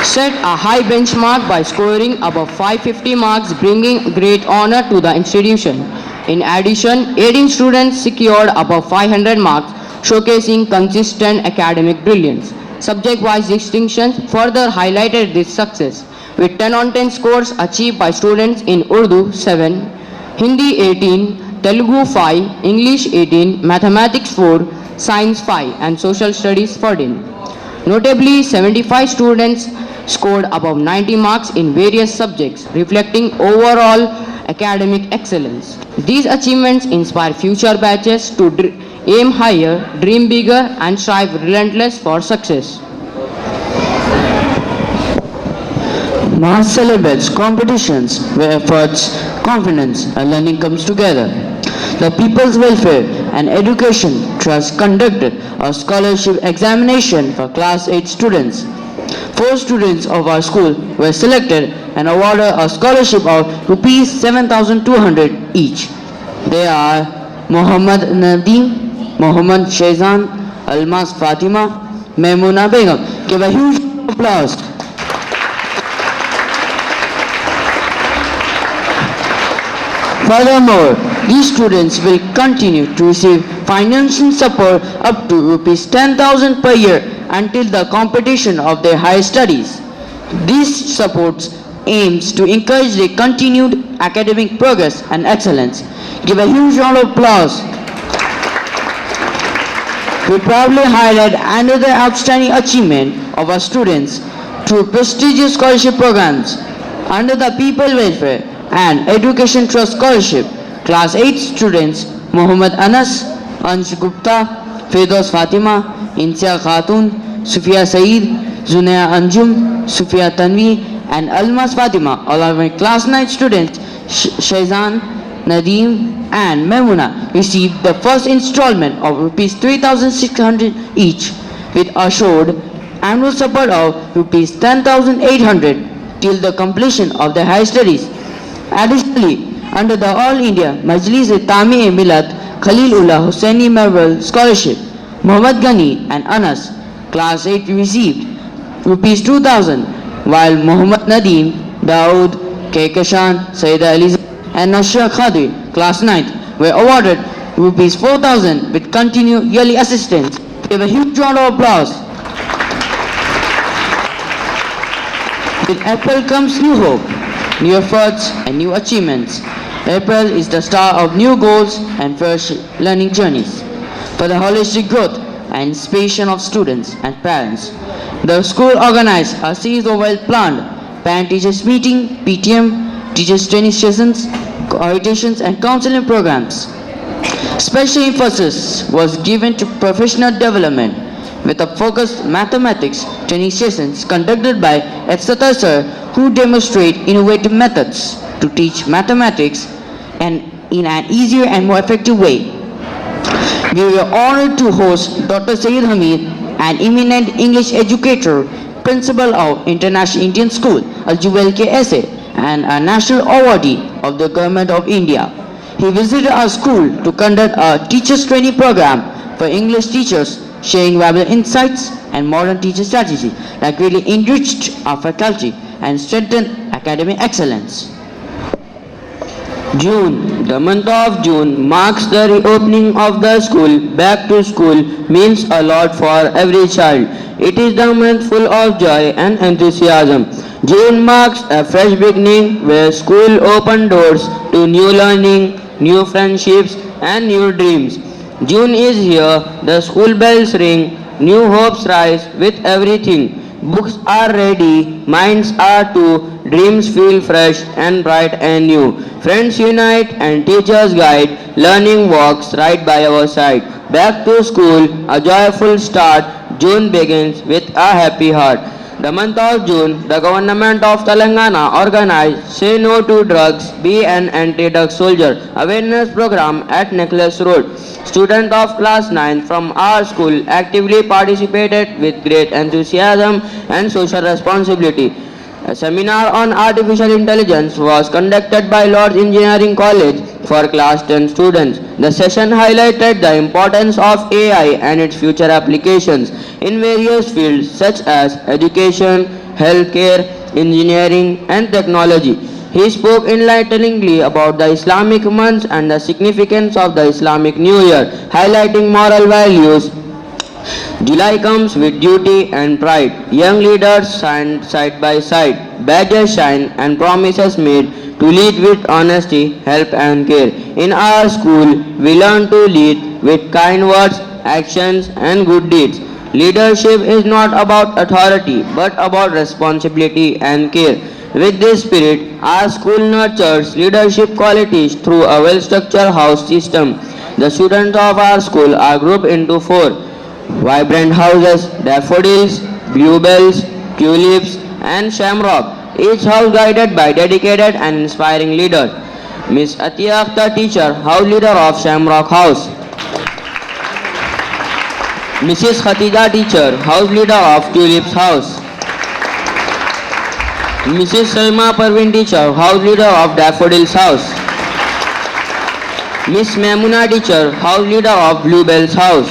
Set a high benchmark by scoring above 550 marks, bringing great honor to the institution. In addition, 18 students secured above 500 marks, showcasing consistent academic brilliance. Subject-wise distinctions further highlighted this success, with 10 on 10 scores achieved by students in Urdu 7, Hindi 18, Telugu 5, English 18, Mathematics 4, Science 5 and Social Studies 14. Notably, 75 students scored above 90 marks in various subjects, reflecting overall academic excellence. These achievements inspire future batches to aim higher, dream bigger and strive relentless for success. Mass celebrates competitions where efforts, confidence and learning comes together. The People's Welfare and Education Trust conducted a scholarship examination for Class 8 students. 4 students of our school were selected and awarded a scholarship of Rs 7,200 each. They are Muhammad Nadeem, Muhammad Shaizan, Almas Fatima, Maimuna Begum. Give a huge applause. Furthermore, these students will continue to receive financial support up to Rs 10,000 per year until the completion of their higher studies. This support aims to encourage their continued academic progress and excellence. Give a huge round of applause. We proudly highlight another outstanding achievement of our students through prestigious scholarship programs under the People Welfare and Education Trust Scholarship. Class 8 students Muhammad Anas, Ansh Gupta, Firdaus Fatima, Insia Khatun, Sufia Saeed, Zunaya Anjum, Sufia Tanvi and Almas Fatima, along with class 9 students Shaizan, Nadeem and Maimuna received the first installment of Rs 3,600 each, with assured annual support of Rs 10,800 till the completion of their higher studies. Additionally, under the All India Majlis-e-Tami Millat Khalilullah Hussaini Memorial Scholarship, Muhammad Ghani and Anas, Class 8 received Rs 2,000, while Muhammad Nadeem, Dawood, Kekashan, Sayyida Eliza and Nashra Khadri, Class 9, were awarded Rs 4,000 with continued yearly assistance. Give a huge round of applause. With April comes new hope, new efforts and new achievements. April is the start of new goals and fresh learning journeys. For the holistic growth and inspiration of students and parents, the school organized a series of well-planned parent-teachers meeting, PTM, teachers training sessions, orientations and counseling programs. Special emphasis was given to professional development with a focused mathematics training sessions conducted by Efsata sir, who demonstrate innovative methods to teach mathematics and in an easier and more effective way. We were honored to host Dr. Sayyid Hamid, an eminent English educator, principal of International Indian School, Al-Juwel KSA, and a national awardee of the Government of India. He visited our school to conduct a teachers training program for English teachers, sharing valuable insights and modern teacher strategy that really enriched our faculty and strengthened academic excellence. June. The month of June marks the reopening of the school. Back to school means a lot for every child. It is the month full of joy and enthusiasm. June marks a fresh beginning where school opened doors to new learning, new friendships and new dreams. June is here, the school bells ring, new hopes rise with everything. Books are ready, minds are too, dreams feel fresh and bright and new. Friends unite and teachers guide, learning walks right by our side. Back to school, a joyful start, June begins with a happy heart. The month of June, the government of Telangana organized Say No to Drugs, Be an Anti-Drug Soldier awareness program at Necklace Road. Students of class 9 from our school actively participated with great enthusiasm and social responsibility. A seminar on artificial intelligence was conducted by Lord's Engineering College for class 10 students. The session highlighted the importance of AI and its future applications in various fields such as education, healthcare, engineering and technology. He spoke enlighteningly about the Islamic months and the significance of the Islamic New Year, highlighting moral values. July comes with duty and pride. Young leaders stand side by side, badges shine and promises made to lead with honesty, help and care. In our school, we learn to lead with kind words, actions and good deeds. Leadership is not about authority but about responsibility and care. With this spirit, our school nurtures leadership qualities through a well-structured house system. The students of our school are grouped into 4 vibrant houses: daffodils, bluebells, tulips and shamrock, each house guided by dedicated and inspiring leaders. Miss Atiya Akhtar, teacher, house leader of Shamrock House. Mrs. Khatija, teacher, house leader of Tulips House. Mrs. Salma Parveen, teacher, house leader of Daffodils House. Miss Maimuna, teacher, house leader of Bluebells House.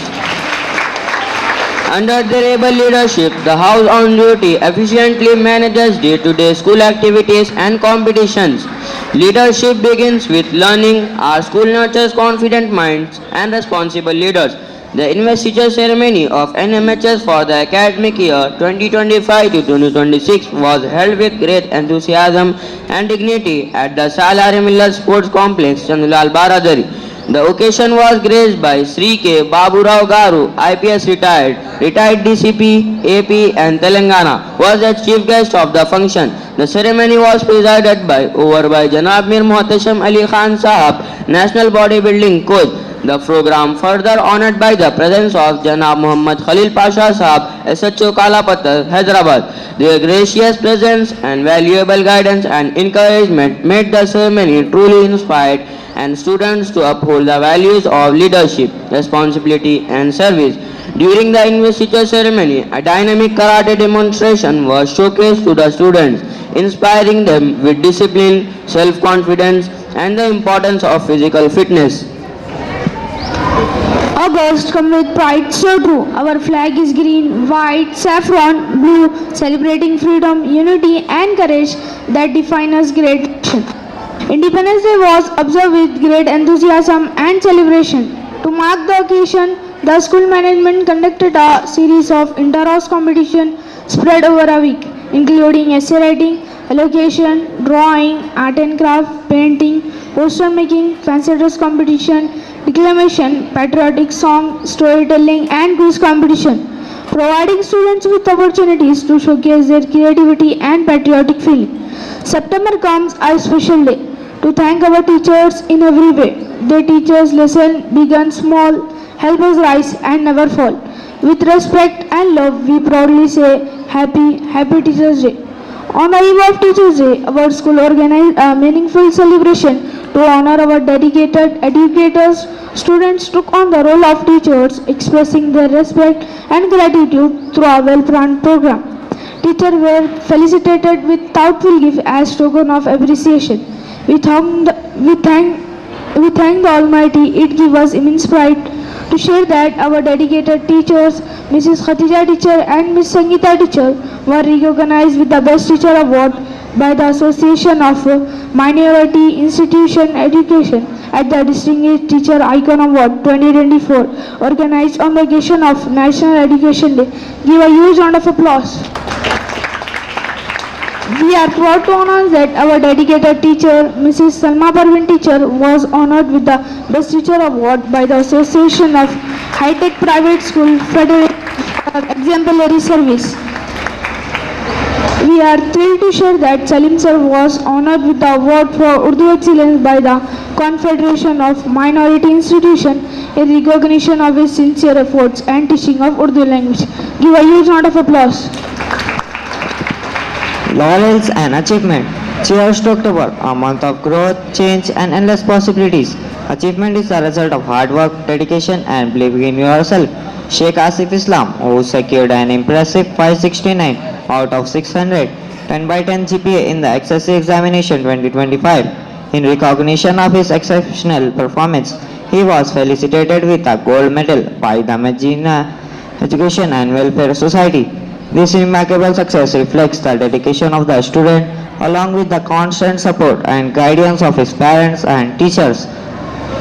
Under their able leadership, the house on duty efficiently manages day-to-day school activities and competitions. Leadership begins with learning. Our school nurtures confident minds and responsible leaders. The investiture ceremony of NMHS for the academic year 2025 to 2026 was held with great enthusiasm and dignity at the Salari Miller Sports Complex, Chandulal Baradari. The occasion was graced by Sri K. Baburao Garu, IPS retired DCP, AP and Telangana, was the chief guest of the function. The ceremony was presided over by Janab Mir Muhtasham Ali Khan Sahab, National Bodybuilding Coach. The program further honored by the presence of Janab Muhammad Khalil Pasha Sahab, SHO Kalapatar, Hyderabad. Their gracious presence and valuable guidance and encouragement made the ceremony truly inspired and students to uphold the values of leadership, responsibility and service. During the investiture ceremony, a dynamic karate demonstration was showcased to the students, inspiring them with discipline, self-confidence and the importance of physical fitness. August come with pride, so true. Our flag is green, white, saffron, blue, celebrating freedom, unity and courage that define us great. Independence Day was observed with great enthusiasm and celebration. To mark the occasion, the school management conducted a series of inter-house competitions spread over a week, including essay writing, elocution, drawing, art and craft, painting, poster making, fancy dress competition, declamation, patriotic song, storytelling, and quiz competition, providing students with opportunities to showcase their creativity and patriotic feeling. September comes a special day to thank our teachers in every way. They teach us lesson, begin small, help us rise and never fall. With respect and love, we proudly say Happy Teachers Day. On the eve of Teachers Day, our school organized a meaningful celebration to honor our dedicated educators. Students took on the role of teachers, expressing their respect and gratitude through a well-planned program. Teachers were felicitated with thoughtful gifts as token of appreciation. We thank the Almighty. It gives us immense pride to share that our dedicated teachers, Mrs. Khatija teacher and Ms. Sangeeta teacher, were recognized with the Best Teacher Award by the Association of Minority Institution Education at the Distinguished Teacher Icon Award 2024, organized on the occasion of National Education Day. Give a huge round of applause. We are proud to announce that our dedicated teacher, Mrs. Salma Parveen teacher, was honored with the Best Teacher Award by the Association of High Tech Private School Frederick for exemplary service. We are thrilled to share that Salim sir was honored with the award for Urdu excellence by the Confederation of Minority Institutions in recognition of his sincere efforts and teaching of Urdu language. Give a huge round of applause. Laurels and achievement. Cheers to October, a month of growth, change, and endless possibilities. Achievement is the result of hard work, dedication, and believing in yourself. Sheikh Asif Islam, who secured an impressive 569 out of 600, 10 by 10 GPA in the SSC examination 2025. In recognition of his exceptional performance, he was felicitated with a gold medal by the Medina Education and Welfare Society. This remarkable success reflects the dedication of the student along with the constant support and guidance of his parents and teachers.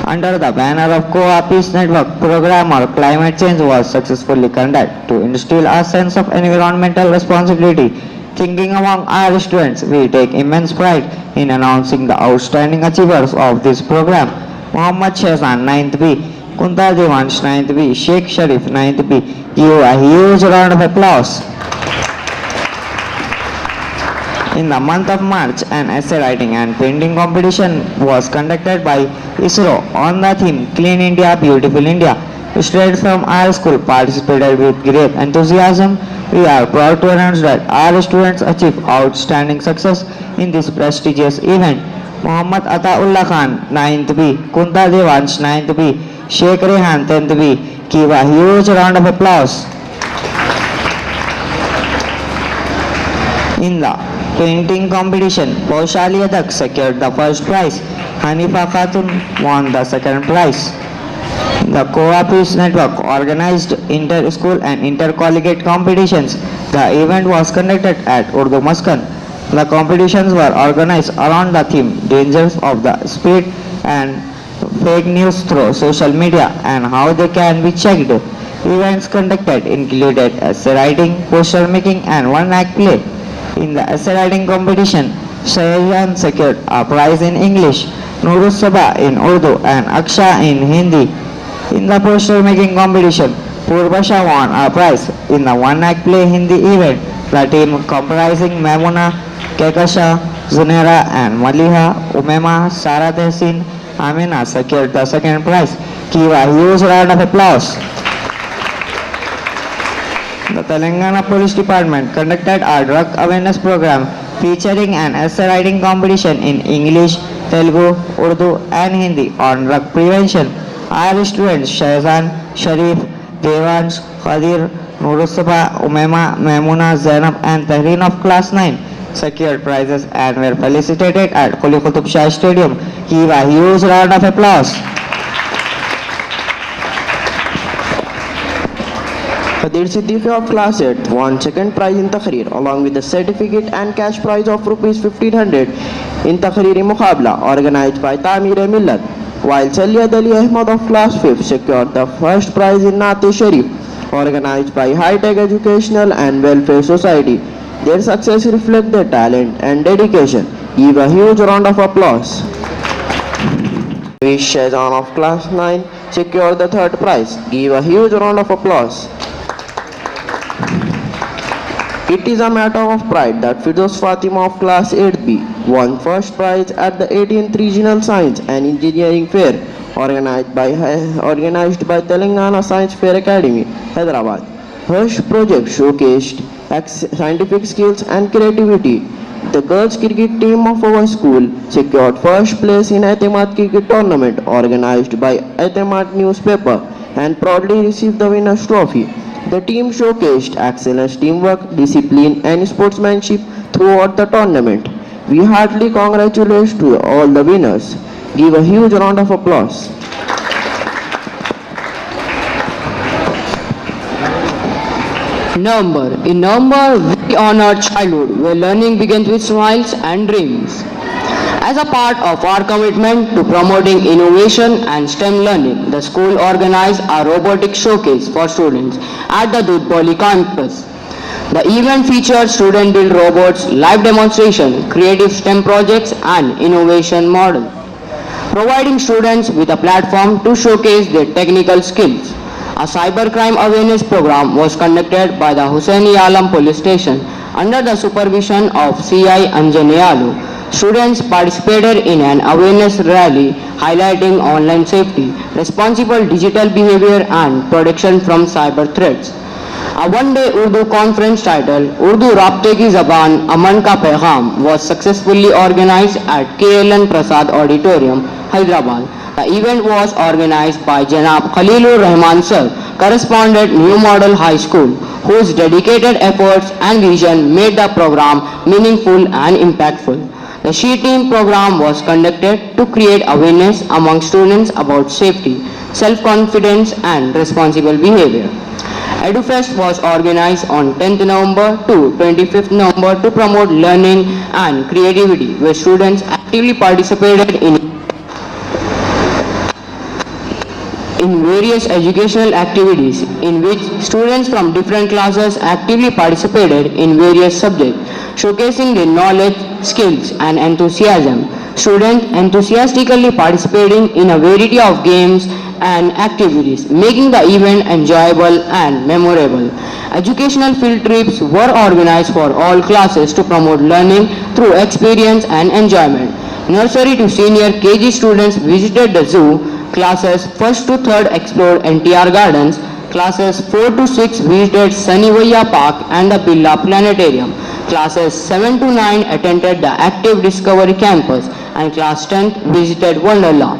Under the banner of Goa Peace Network program, or climate change was successfully conducted to instill a sense of environmental responsibility. Thinking among our students, we take immense pride in announcing the outstanding achievers of this program. Muhammad Shahzan 9th B, Kunta Devansh 9th B, Sheikh Sharif 9th B. Give a huge round of applause. In the month of March, an essay writing and painting competition was conducted by ISRO on the theme Clean India, Beautiful India. Students from our school participated with great enthusiasm. We are proud to announce that our students achieved outstanding success in this prestigious event. Muhammad Ataullah Khan 9th B, Kunta Devansh 9th B, Sheikh Rehan 10th B. Give a huge round of applause. In the painting competition, Paushali Adak secured the first prize. Hanifa Khatun won the second prize. The Goa Peace Network organized inter-school and inter-collegiate competitions. The event was conducted at Urdu Muskan. The competitions were organized around the theme Dangers of the Spread and Fake News through social media and how they can be checked. Events conducted included essay writing, poster making, and one-act play. In the essay writing competition, Shahjan secured a prize in English, Nurus Sabah in Urdu, and Aksha in Hindi. In the poster making competition, Purvasha won a prize. In the one-act play Hindi event, the team comprising Memuna, Kekasha, Zunaira, and Maliha, Umema, Sara Tehsin, Amina secured the second prize. Give a huge round of applause. The Telangana Police Department conducted a drug awareness program featuring an essay writing competition in English, Telugu, Urdu, and Hindi on drug prevention. Our students Shahzan, Sharif, Devansh, Khadir, Nurusaba, Umema, Memuna, Zainab, and Tahreen of class 9 secured prizes and were felicitated at Quli Qutub Shah Stadium. Give a huge round of applause. Khadir Siddiqui of class 8 won second prize in Tahrir along with the certificate and cash prize of rupees 1500 in Tahriri Muqabla organized by Tamir-e-Millat, while Sayyid Ali Ahmad of class 5 secured the first prize in Naat Sharif organized by High Tech Educational and Welfare Society. Their success reflects their talent and dedication. Give a huge round of applause. Vish Shahjan of class 9 secured the third prize. Give a huge round of applause. It is a matter of pride that Firdaus Fatima of class 8B won first prize at the 18th Regional Science and Engineering Fair organized by Telangana Science Fair Academy, Hyderabad. Her project showcased scientific skills and creativity. The girls cricket team of our school secured first place in Etemad cricket tournament organized by Etemad newspaper and proudly received the winner's trophy. The team showcased excellent teamwork, discipline and sportsmanship throughout the tournament. We heartily congratulate to all the winners. Give a huge round of applause. In November, we honor childhood, where learning begins with smiles and dreams. As a part of our commitment to promoting innovation and STEM learning, the school organized a robotics showcase for students at the Dudhpoli campus. The event featured student-built robots, live demonstration, creative STEM projects and innovation model, providing students with a platform to showcase their technical skills. A cybercrime awareness program was conducted by the Hussaini Alam police station under the supervision of CI Anjaneyalu. Students participated in an awareness rally highlighting online safety, responsible digital behavior and protection from cyber threats. A one-day Urdu conference titled Urdu Rabte Ki Zaban Aman Ka Paigam was successfully organized at KLN Prasad Auditorium, Hyderabad. The event was organized by Janab Khalilur Rahman Sir, correspondent New Model High School, whose dedicated efforts and vision made the program meaningful and impactful. The SHE Team program was conducted to create awareness among students about safety, self-confidence and responsible behavior. EduFest was organized on 10th November to 25th November to promote learning and creativity, where students actively participated in various educational activities in which students from different classes actively participated in various subjects, showcasing their knowledge, skills and enthusiasm. Students enthusiastically participating in a variety of games and activities, making the event enjoyable and memorable. Educational field trips were organized for all classes to promote learning through experience and enjoyment. Nursery to senior KG students visited the zoo. Classes 1st to 3rd explored NTR Gardens. Classes 4 to 6 visited Sunnyvaya Park and the Birla Planetarium. Classes 7 to 9 attended the Active Discovery Campus and class 10th visited Wonderla.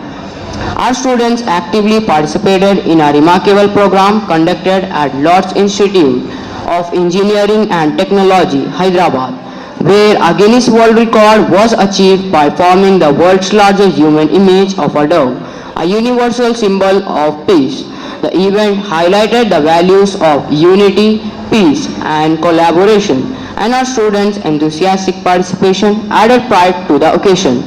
Our students actively participated in a remarkable program conducted at Lord's Institute of Engineering and Technology, Hyderabad, where a Guinness World Record was achieved by forming the world's largest human image of a dove, a universal symbol of peace. The event highlighted the values of unity, peace and collaboration, and our students' enthusiastic participation added pride to the occasion.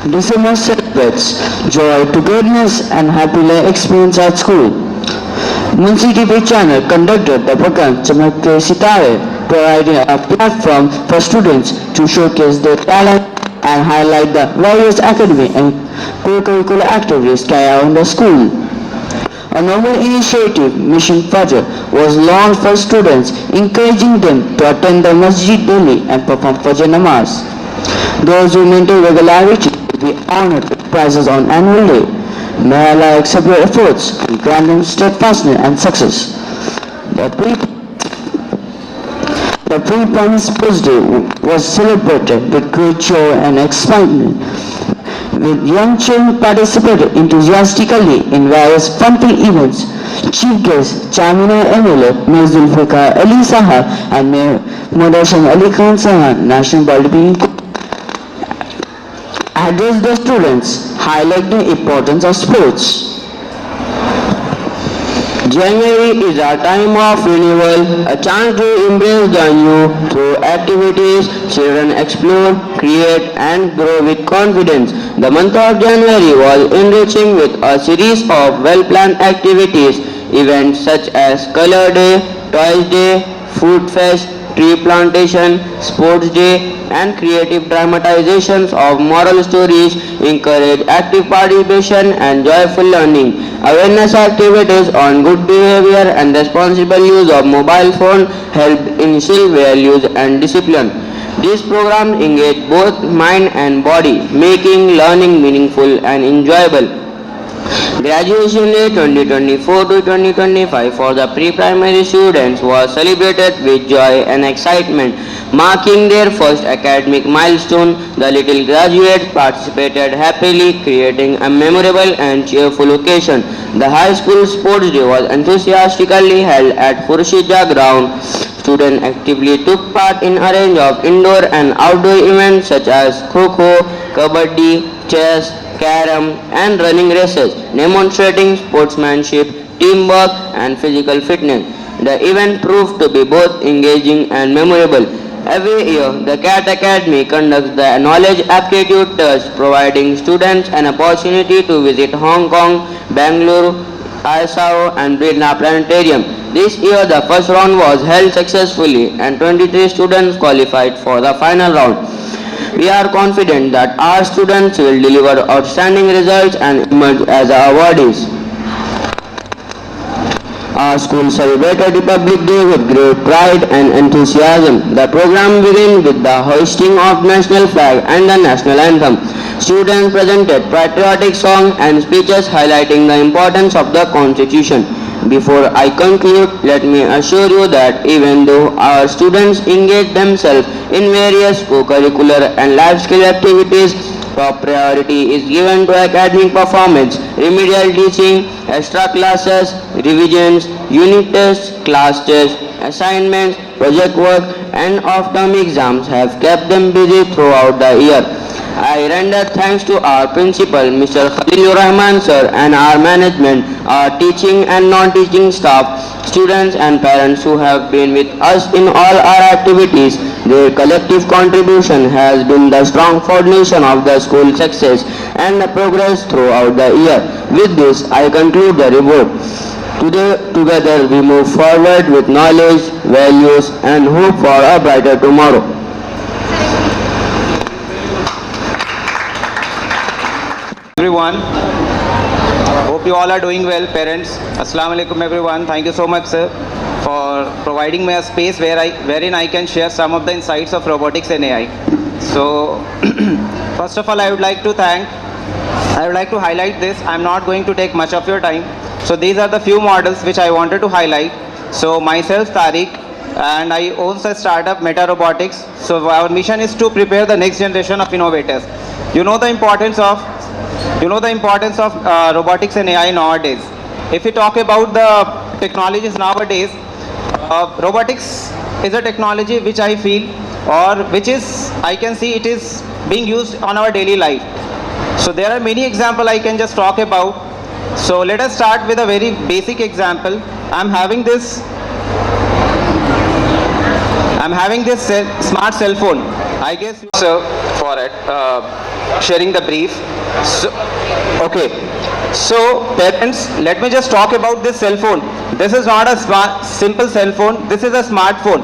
December celebrates joy, togetherness and happy life experience at school. Munshi TV channel conducted the program Chamak Ke Sitare, providing a platform for students to showcase their talent and highlight the various academic and co-curricular activities carried out in the school. A novel initiative, Mission Fajr, was launched for students, encouraging them to attend the masjid daily and perform Fajr namaz. Those who maintain regularity will be honored with prizes on annual day. May Allah accept your efforts and grant them steadfastness and success. The pre-Promise Sports Day was celebrated with great joy and excitement, with young children participated enthusiastically in various fun-filled events. Chief guests Chamina MLA, Mayor Zulfikar Ali Saha and Mayor Mudassam Ali Khan Saha, National Bodybuilding Coach, addressed the students, highlighting the importance of sports. January is a time of renewal, a chance to embrace the new through activities. Children explore, create and grow with confidence. The month of January was enriching with a series of well-planned activities. Events such as Color Day, Toys Day, Food Fest, tree plantation, sports day, and creative dramatizations of moral stories encourage active participation and joyful learning. Awareness activities on good behavior and responsible use of mobile phone help instill values and discipline. These programs engage both mind and body, making learning meaningful and enjoyable. Graduation Day 2024 to 2025 for the pre-primary students was celebrated with joy and excitement. Marking their first academic milestone, the little graduates participated happily, creating a memorable and cheerful occasion. The high school sports day was enthusiastically held at Furshidja ground. Students actively took part in a range of indoor and outdoor events such as Kho-Kho, Kabaddi, chess, carom and running races, demonstrating sportsmanship, teamwork and physical fitness. The event proved to be both engaging and memorable. Every year, the CAT Academy conducts the Knowledge Aptitude Test, providing students an opportunity to visit Hong Kong, Bangalore, ISAO and Birla Planetarium. This year, the first round was held successfully and 23 students qualified for the final round. We are confident that our students will deliver outstanding results and emerge as awardees. Our school celebrated Republic Day with great pride and enthusiasm. The program began with the hoisting of national flag and the national anthem. Students presented patriotic songs and speeches highlighting the importance of the Constitution. Before I conclude, let me assure you that even though our students engage themselves in various co-curricular and life skill activities, top priority is given to academic performance. Remedial teaching, extra classes, revisions, unit tests, class tests, assignments, project work and off-term exams have kept them busy throughout the year. I render thanks to our principal, Mr. Khalilur Rahman sir, and our management, our teaching and non-teaching staff, students and parents who have been with us in all our activities. Their collective contribution has been the strong foundation of the school success and the progress throughout the year. With this, I conclude the report. Together we move forward with knowledge, values and hope for a brighter tomorrow. Everyone, hope you all are doing well. Parents, Assalamu alaikum everyone. Thank you so much sir for providing me a space wherein I can share some of the insights of robotics and AI. So first of all, I would like to highlight this. I'm not going to take much of your time. So these are the few models which I wanted to highlight. So myself Tariq, and I own a startup Meta Robotics. So our mission is to prepare the next generation of innovators. You know the importance of robotics and AI nowadays. If we talk about the technologies nowadays, robotics is a technology which I feel, or which is, I can see it is being used on our daily life. So there are many examples I can just talk about. So let us start with a very basic example. I'm having this smart cell phone. I guess you sir for it sharing the brief. So parents, let me just talk about this cell phone. This is not a simple cell phone. This is a smartphone,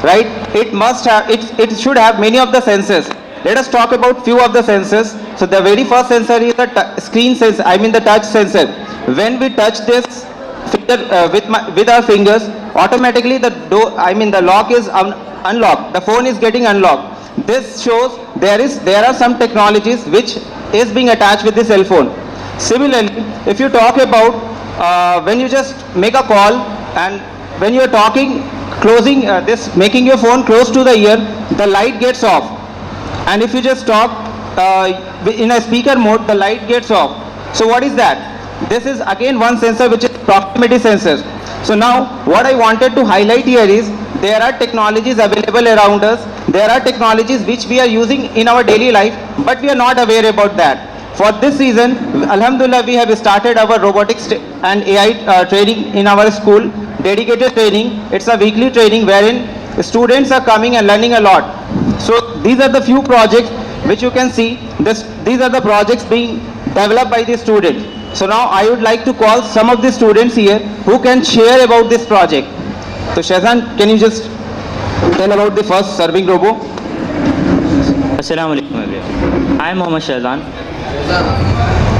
right? It should have many of the sensors. Let us talk about few of the sensors. So the very first sensor is the screen sensor. I mean the touch sensor. When we touch this with our fingers, automatically the lock is unlocked. The phone is getting unlocked. This shows there are some technologies which is being attached with the cell phone. Similarly, if you talk about when you just make a call and when you are talking, making your phone close to the ear, the light gets off. And if you just talk in a speaker mode, the light gets off. So what is that? This is again one sensor which is proximity sensor. So now what I wanted to highlight here is there are technologies available around us. There are technologies which we are using in our daily life, but we are not aware about that. For this reason, Alhamdulillah, we have started our robotics and AI training in our school, dedicated training. It's a weekly training wherein students are coming and learning a lot. So these are the few projects which you can see. These are the projects being developed by the students. So now I would like to call some of the students here who can share about this project. So Shazan, can you just tell about the first serving robo. Assalamu alaikum everyone. I am Mohammad Shahzan.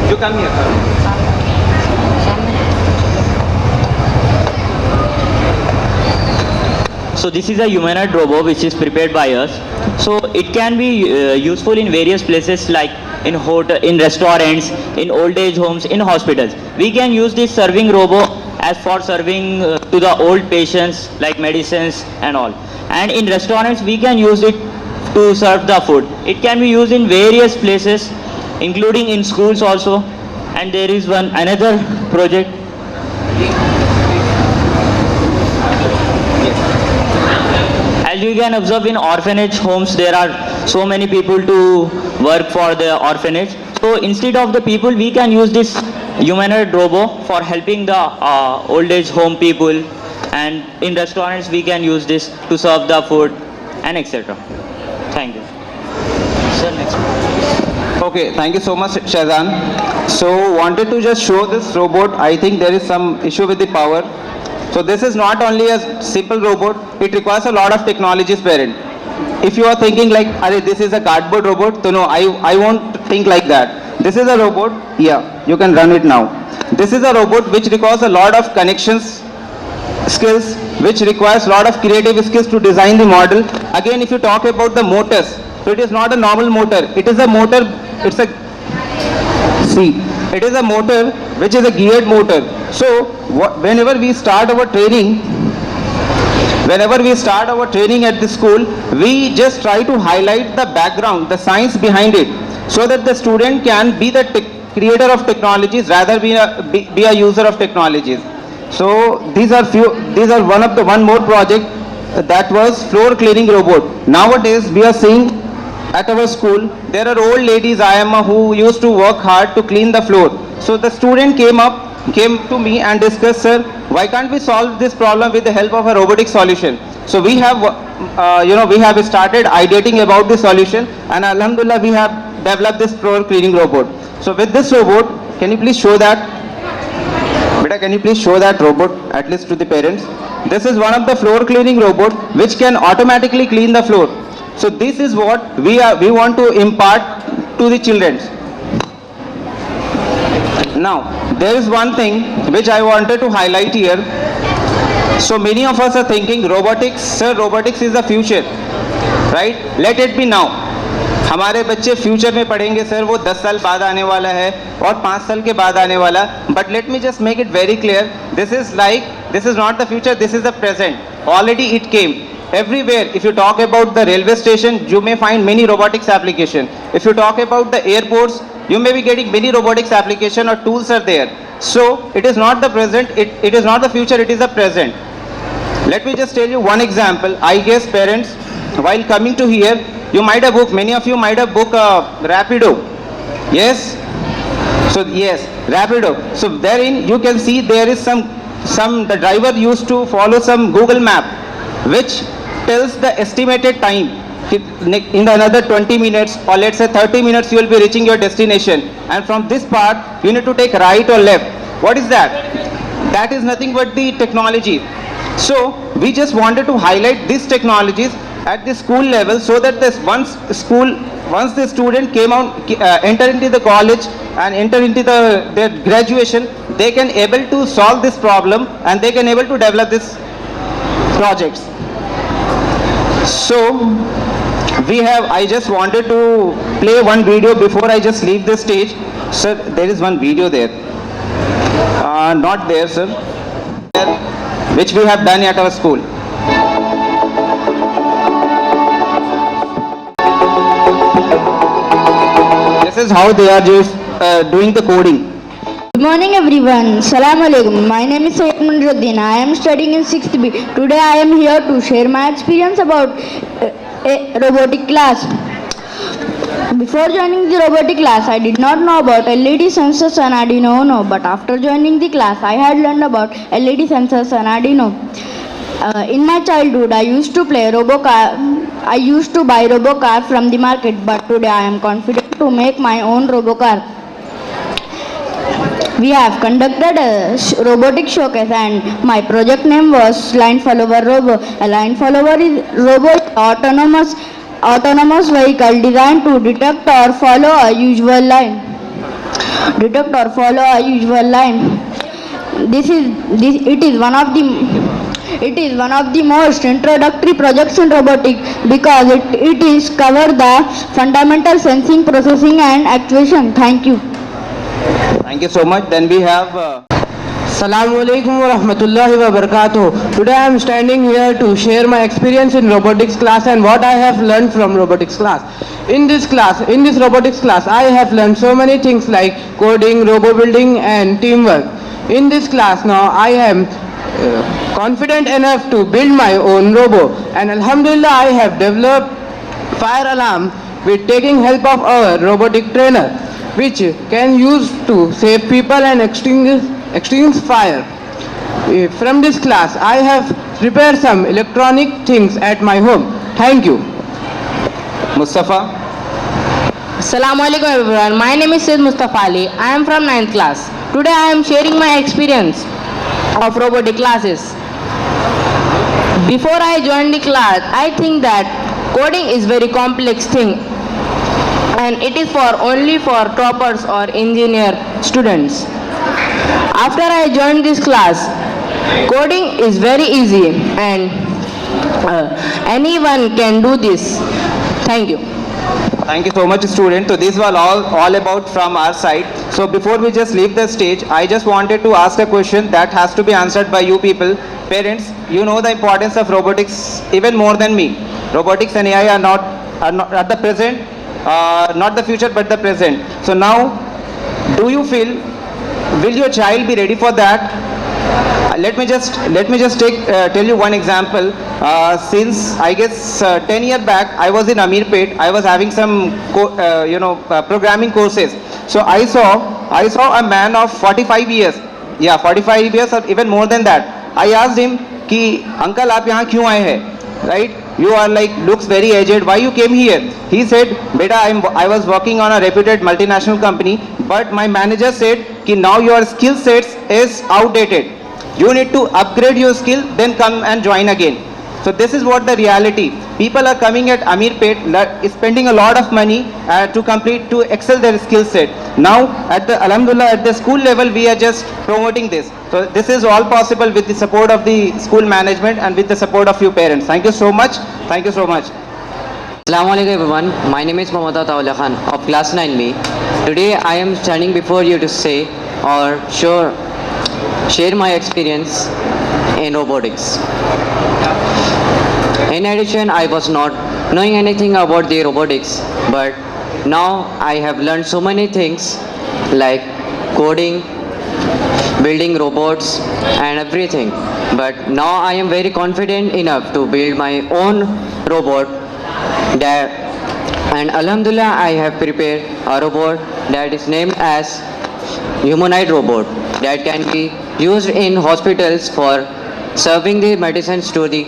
You come here. So this is a humanoid robot which is prepared by us. So it can be useful in various places like in restaurants, in old age homes, in hospitals. We can use this serving robot as for serving to the old patients like medicines and all. And in restaurants we can use it to serve the food. It can be used in various places, including in schools also. And there is another project. As you can observe in orphanage homes, there are so many people to work for the orphanage. So instead of the people, we can use this humanoid robot for helping the old age home people. And in restaurants, we can use this to serve the food and etc. Thank you. Sir, next. Okay, thank you so much, Shahzan. So, wanted to just show this robot. I think there is some issue with the power. So, this is not only a simple robot, it requires a lot of technologies, parent. If you are thinking like, this is a cardboard robot, so no, I won't think like that. This is a robot, yeah, you can run it now. This is a robot which requires a lot of connections skills, which requires a lot of creative skills to design the model. Again, if you talk about the motors, so it is not a normal motor, it is a motor, it is a motor which is a geared motor. So whenever we start our training at the school, we just try to highlight the background, the science behind it, so that the student can be the creator of technologies rather be a user of technologies. So these are one more project that was floor cleaning robot. Nowadays we are seeing at our school there are old ladies who used to work hard to clean the floor. So the student came to me and discussed, sir, why can't we solve this problem with the help of a robotic solution? So we have started ideating about the solution, and alhamdulillah we have developed this floor cleaning robot. So with this robot, can you please show that? Beta, can you please show that robot at least to the parents? This is one of the floor cleaning robot which can automatically clean the floor. So this is what we want to impart to the children. Now, there is one thing which I wanted to highlight here. So many of us are thinking robotics, sir, robotics is the future, right? Let it be now. हमारे बच्चे future में पढ़ेंगे sir, वो 10 साल बाद आने वाला है और 5 साल के बाद आने वाला. But let me just make it very clear, this is not the future, this is the present. Already it came everywhere. If you talk about the railway station, you may find many robotics application. If you talk about the airports, you may be getting many robotics application or tools are there. So it is not the present, it is not the future, it is the present. Let me just tell you one example. I guess parents, while coming to here, you might have booked, many of you might have booked Rapido. Yes? So yes, Rapido. So therein you can see there is the driver used to follow some Google map which tells the estimated time. In another 20 minutes or let's say 30 minutes you will be reaching your destination, and from this part you need to take right or left. What is that? That is nothing but the technology. So we just wanted to highlight these technologies at the school level, so that once the student came out, enter into the college and enter into their graduation, they can able to solve this problem and they can able to develop this projects. So I just wanted to play one video before I just leave the stage. Sir, there is one video there. Not there, sir. Which we have done at our school. This is how they are just doing the coding. Good morning everyone. Assalamu alaikum. My name is Sayyid Munruddin. I am studying in 6th B. Today I am here to share my experience about a robotic class. Before joining the robotic class, I did not know about LED sensors and Arduino Uno, but after joining the class, I had learned about LED sensors and Arduino. In my childhood, I used to buy RoboCar from the market, but today I am confident to make my own RoboCar. We have conducted a robotic showcase and my project name was Line Follower Robo. A line follower is robot autonomous vehicle designed to detect or follow a usual line. It is one of the most introductory projects in robotics because it is cover the fundamental sensing, processing and actuation. Thank you. Thank you so much. Then we have Assalamu alaikum wa rahmatullahi wa barakatuh. Today I am standing here to share my experience in robotics class and what I have learned from robotics class. In this robotics class, I have learned so many things like coding, robo building and teamwork. In this class now, I am confident enough to build my own robo, and alhamdulillah I have developed fire alarm with taking help of our robotic trainer, which can use to save people and extinguish fire. From this class, I have prepared some electronic things at my home. Thank you. Mustafa. Assalamu alaikum everyone. My name is Syed Mustafa Ali. I am from 9th class. Today I am sharing my experience of robotic classes. Before I joined the class, I think that coding is very complex thing and it is only for toppers or engineer students. After I joined this class, coding is very easy and anyone can do this. Thank you. Thank you so much, student. So these were all about from our side. So before we just leave the stage, I just wanted to ask a question that has to be answered by you people. Parents, you know the importance of robotics even more than me. Robotics and AI are not at the present, not the future but the present. So now, do you feel, will your child be ready for that? Let me just tell you one example. Since I guess 10 years back, I was in Amirpet. I was having some programming courses. So I saw a man of 45 years. Yeah, 45 years or even more than that. I asked him कि uncle आप यहाँ क्यों आए हैं? Right? You are like looks very aged. Why you came here? He said, beta, I was working on a reputed multinational company, but my manager said कि now your skill sets is outdated. You need to upgrade your skill, then come and join again. So this is what the reality. People are coming at Amirpet, spending a lot of money to excel their skill set. Now, alhamdulillah, at the school level, we are just promoting this. So this is all possible with the support of the school management and with the support of you parents. Thank you so much. Thank you so much. Assalamu alaikum everyone. My name is Mohammad Ataullah Khan of class 9B. Today I am standing before you to say or share my experience in robotics. In addition, I was not knowing anything about the robotics, but now I have learned so many things like coding, building robots and everything. But now I am very confident enough to build my own robot and alhamdulillah I have prepared a robot that is named as humanoid robot that can be used in hospitals for serving the medicines to the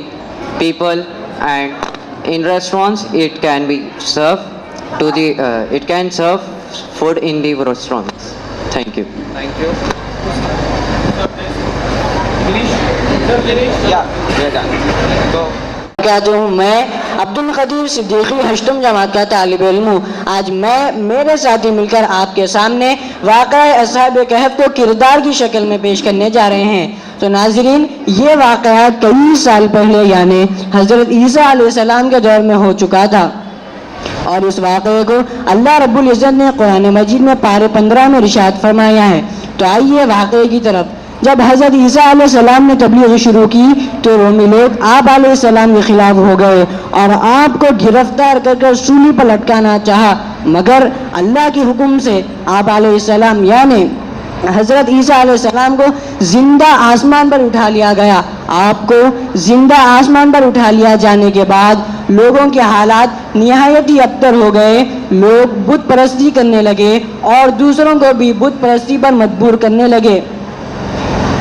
people, and in restaurants it can be served to the it can serve food in the restaurants. Thank you. Thank you. Yeah, we're done. So. कहता हूँ मैं अब्दुल कदीर सिद्दीकी हश्तम जमात का तालिब इल्म हूँ। आज मैं मेरे साथी मिलकर आपके सामने वाक़या असहाब कहफ को किरदार की शक्ल में पेश करने जा रहे हैं। तो नाज़रीन, ये वाक़या कई साल पहले यानी हज़रत ईसा अलैहिस्सलाम के दौर में हो चुका था और इस वाक़ये को अल्लाह रब्बुल इज़्ज़त ने कुरान मजीद में पारे 15 में इरशाद फरमाया है। तो आइए वाक़ये की तरफ। जब हज़रत ईसा अलैहिस्सलाम ने तबलीग शुरू की तो रोमी लोग आप अलैहिस्सलाम के खिलाफ हो गए और आपको गिरफ्तार कर सूली पर लटकाना चाहा, मगर अल्लाह के हुक्म से आप अलैहिस्सलाम यानी हज़रत ईसा अलैहिस्सलाम को जिंदा आसमान पर उठा लिया गया। आपको जिंदा आसमान पर उठा लिया जाने के बाद लोगों के हालात निहायत ही अबतर हो गए। लोग बुत परस्ती करने लगे और दूसरों को भी बुत परस्ती पर मजबूर करने लगे।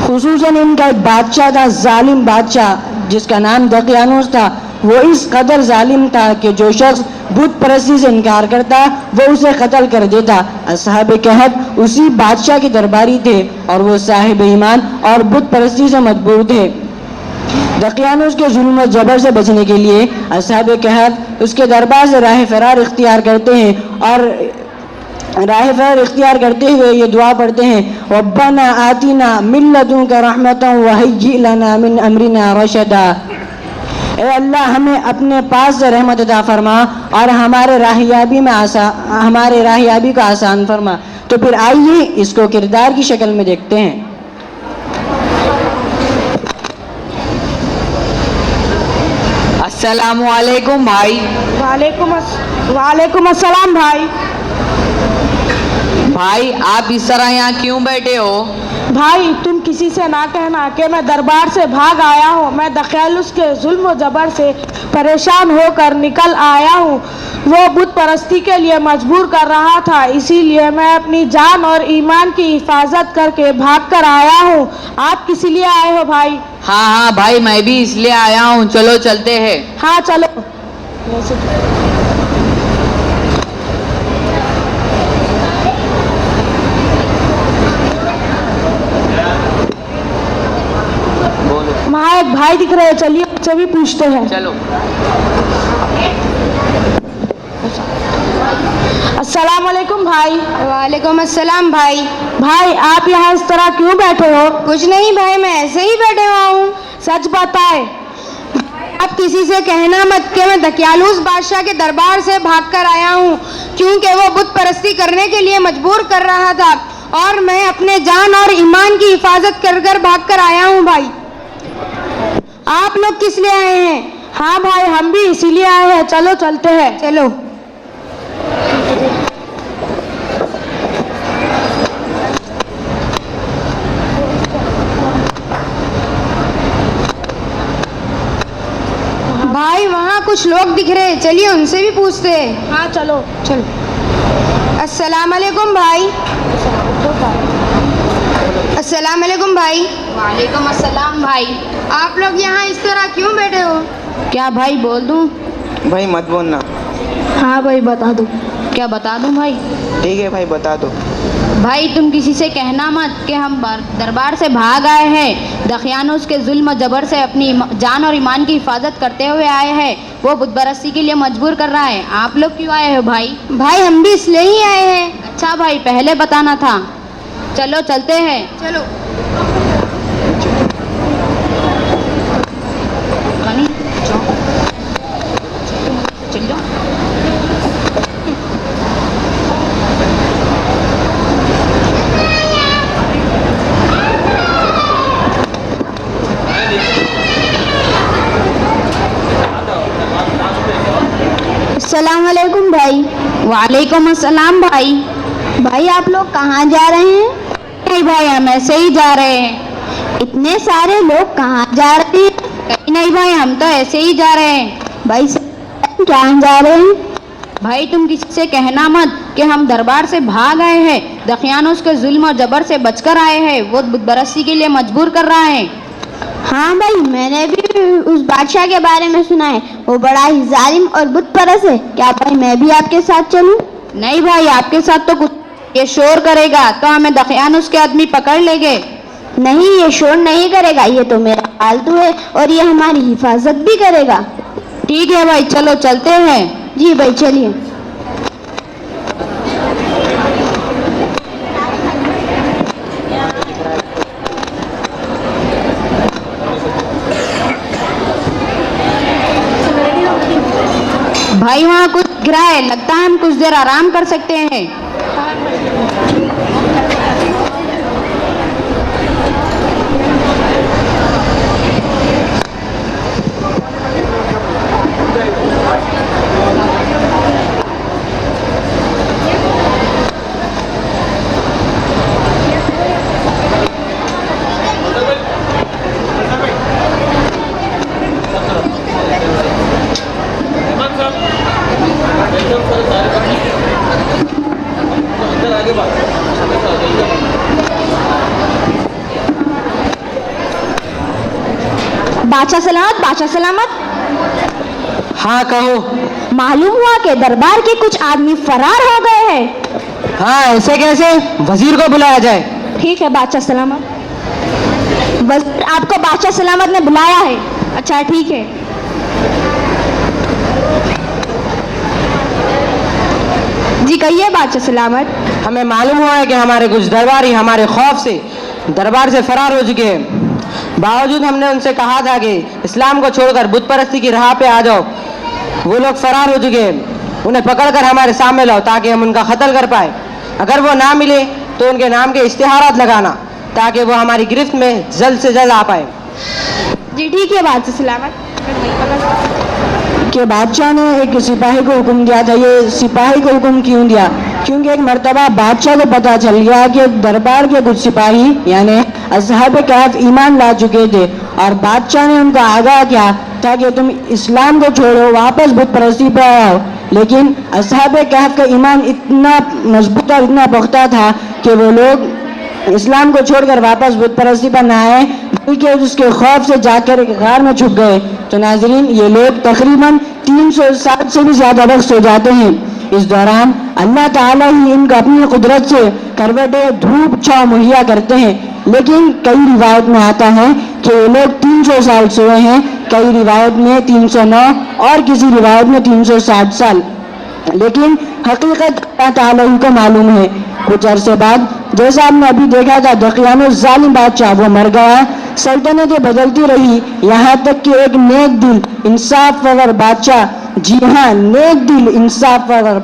खुसूसन इनका एक बादशाह था, जालिम बादशाह, जिसका नाम दकियानूस था। वो इस कदर जालिम था कि जो शख्स बुत परस्ती से इनकार करता वो उसे कत्ल कर देता। असहाब कहफ उसी बादशाह के दरबारी थे और वो साहिब ईमान और बुत परस्ती से मजबूर थे। दकियानुस के जुल्म और जबर से बचने के लिए असहाब कहफ उसके दरबार से राह फरार इख्तियार करते हैं और राह फरार इख्तियार करते हुए ये दुआ पढ़ते हैं, रब्बना आतिना मिन लदुनका रहमतन व हय्यि लना मिन अमरिना रशदा। ए अल्लाह हमें अपने पास से रहमत अता फरमा और हमारे राहियाबी को आसान फरमा। तो फिर आइए इसको किरदार की शक्ल में देखते हैं। अस्सलामु अलैकुम भाई। वालेकुम अस्सलाम भाई। भाई आप इस तरह यहाँ क्यों बैठे हो? भाई तुम किसी से ना कहना कि मैं दरबार से भाग आया हूँ। मैं दखयालुस के जुल्म जबर से परेशान होकर निकल आया हूँ। वो बुत परस्ती के लिए मजबूर कर रहा था, इसीलिए मैं अपनी जान और ईमान की हिफाजत करके भाग कर आया हूँ। आप किस लिए आए हो भाई? हाँ भाई मैं भी इसलिए आया हूँ, चलो चलते हैं। हाँ चलो। वहाँ एक भाई दिख रहे हैं, चलिए उनसे भी पूछते हैं। चलो। अस्सलाम वालेकुम भाई। वालेकुम अस्सलाम भाई। भाई आप यहाँ इस तरह क्यों बैठे हो? कुछ नहीं भाई, मैं ऐसे ही बैठे हुआ हूँ। सच बताए। आप किसी से कहना मत कि मैं दकियालूस बादशाह के दरबार से भागकर आया हूँ, क्योंकि वो बुत परस्ती करने के लिए मजबूर कर रहा था और मैं अपने जान और ईमान की हिफाजत कर कर भाग कर आया हूँ। भाई आप लोग किस लिए आए हैं? हाँ भाई हम भी इसीलिए आए हैं, चलो चलते हैं। चलो। भाई वहाँ कुछ लोग दिख रहे हैं, चलिए उनसे भी पूछते हैं। हाँ चलो। चलो। अस्सलाम वालेकुम भाई। अस्सलाम वालेकुम भाई। वालेकुम अस्सलाम भाई। आप लोग यहाँ इस तरह क्यों बैठे हो? क्या भाई बोल दूं? भाई मत बोलना। हाँ भाई बता दो। क्या बता दूं भाई? ठीक है भाई बता दो। भाई तुम किसी से कहना मत कि हम दरबार से भाग आए हैं। दखयानुस के जुल्म जबर से अपनी जान और ईमान की हिफाजत करते हुए आए हैं। वो बुत परस्ती के लिए मजबूर कर रहा है। आप लोग क्यों आए हो भाई? भाई हम भी इसलिए ही आए हैं। अच्छा भाई पहले बताना था। चलो चलते हैं। चलो। चल जाओ। अस्सलाम वालेकुम भाई। वालेकुम अस्सलाम भाई। भाई आप लोग कहाँ जा रहे हैं? नहीं भाई हम ऐसे ही जा रहे हैं। इतने सारे लोग कहाँ जा रहे हैं? कहीं नहीं भाई हम तो ऐसे ही जा रहे हैं। भाई कहाँ जा रहे हैं? भाई तुम किसी से कहना मत कि हम दरबार से भाग आए हैं। दखयानुस के जुल्म और जबर से बचकर आए हैं। वो बुत परस्ती के लिए मजबूर कर रहा है। हाँ भाई मैंने भी उस बादशाह के बारे में सुना है, वो बड़ा ही जालिम और बुत परस्त है। क्या भाई मैं भी आपके साथ चलूं? नहीं भाई आपके साथ तो कुछ ये शोर करेगा तो हमें दखयानुस के आदमी पकड़ लेंगे। नहीं ये शोर नहीं करेगा, ये तो मेरा पालतू है और ये हमारी हिफाजत भी करेगा। ठीक है भाई चलो चलते हैं। जी भाई चलिए। भाई वहाँ कुछ गिरा है, लगता है हम कुछ देर आराम कर सकते हैं। बादशाह सलामत, बादशाह सलामत। हाँ कहो। मालूम हुआ कि दरबार के कुछ आदमी फरार हो गए हैं। हाँ ऐसे कैसे? वजीर को बुलाया जाए। ठीक है बादशाह सलामत। बस आपको बादशाह सलामत ने बुलाया है। अच्छा ठीक है। जी कहिए बादशाह सलामत। हमें मालूम हुआ है कि हमारे कुछ दरबारी हमारे खौफ से दरबार से फरार हो चुके हैं। बावजूद हमने उनसे कहा था कि इस्लाम को छोड़कर बुत परस्ती की राह पे आ जाओ, वो लोग फरार हो चुके हैं। उन्हें पकड़कर हमारे सामने लाओ ताकि हम उनका कत्ल कर पाए। अगर वो ना मिले तो उनके नाम के इश्तिहारात लगाना ताकि वो हमारी गिरफ्त में जल्द से जल्द आ पाए। जी ठीक है बादशाह सलामत। कि बादशाह ने एक सिपाही को हुक्म दिया था। ये सिपाही को हुक्म क्यों दिया? क्योंकि एक मर्तबा बादशाह को पता चल गया कि दरबार के कुछ सिपाही यानी असहाब कहफ ईमान ला चुके थे और बादशाह ने उनको आगाह किया ताकि तुम इस्लाम को छोड़ो, वापस बुत परस्ती पर आओ। लेकिन असहाब कहफ का ईमान इतना मजबूत और इतना पुख्ता था कि वो लोग इस्लाम को छोड़कर वापस बुत परस्ती पर ना आए, बल्कि उसके खौफ से जाकर एक गार में छुप गए। तो नाजरीन, ये लोग तकरीबन 360 से भी ज़्यादा वक्त हो जाते हैं। इस दौरान अल्लाह ताला ही इनको अपनी कुदरत से करवटें धूप छाँव मुहैया करते हैं। लेकिन कई रिवायत में आता है कि ये लोग 300 साल सोए हैं, कई रिवायत में 309 और किसी रिवायत में 360 साल। लेकिन हकीकत अल्लाह ताला ही को मालूम है। कुछ अरसे बाद जैसा आपने अभी देखा था दकियानुल जालिम बादशाह वो मर गया, सल्तनतें बदलती रही, यहाँ तक कि एक नेक दिल इंसाफ परवर बादशाह, जी हाँ नेक दिल इंसाफ परवर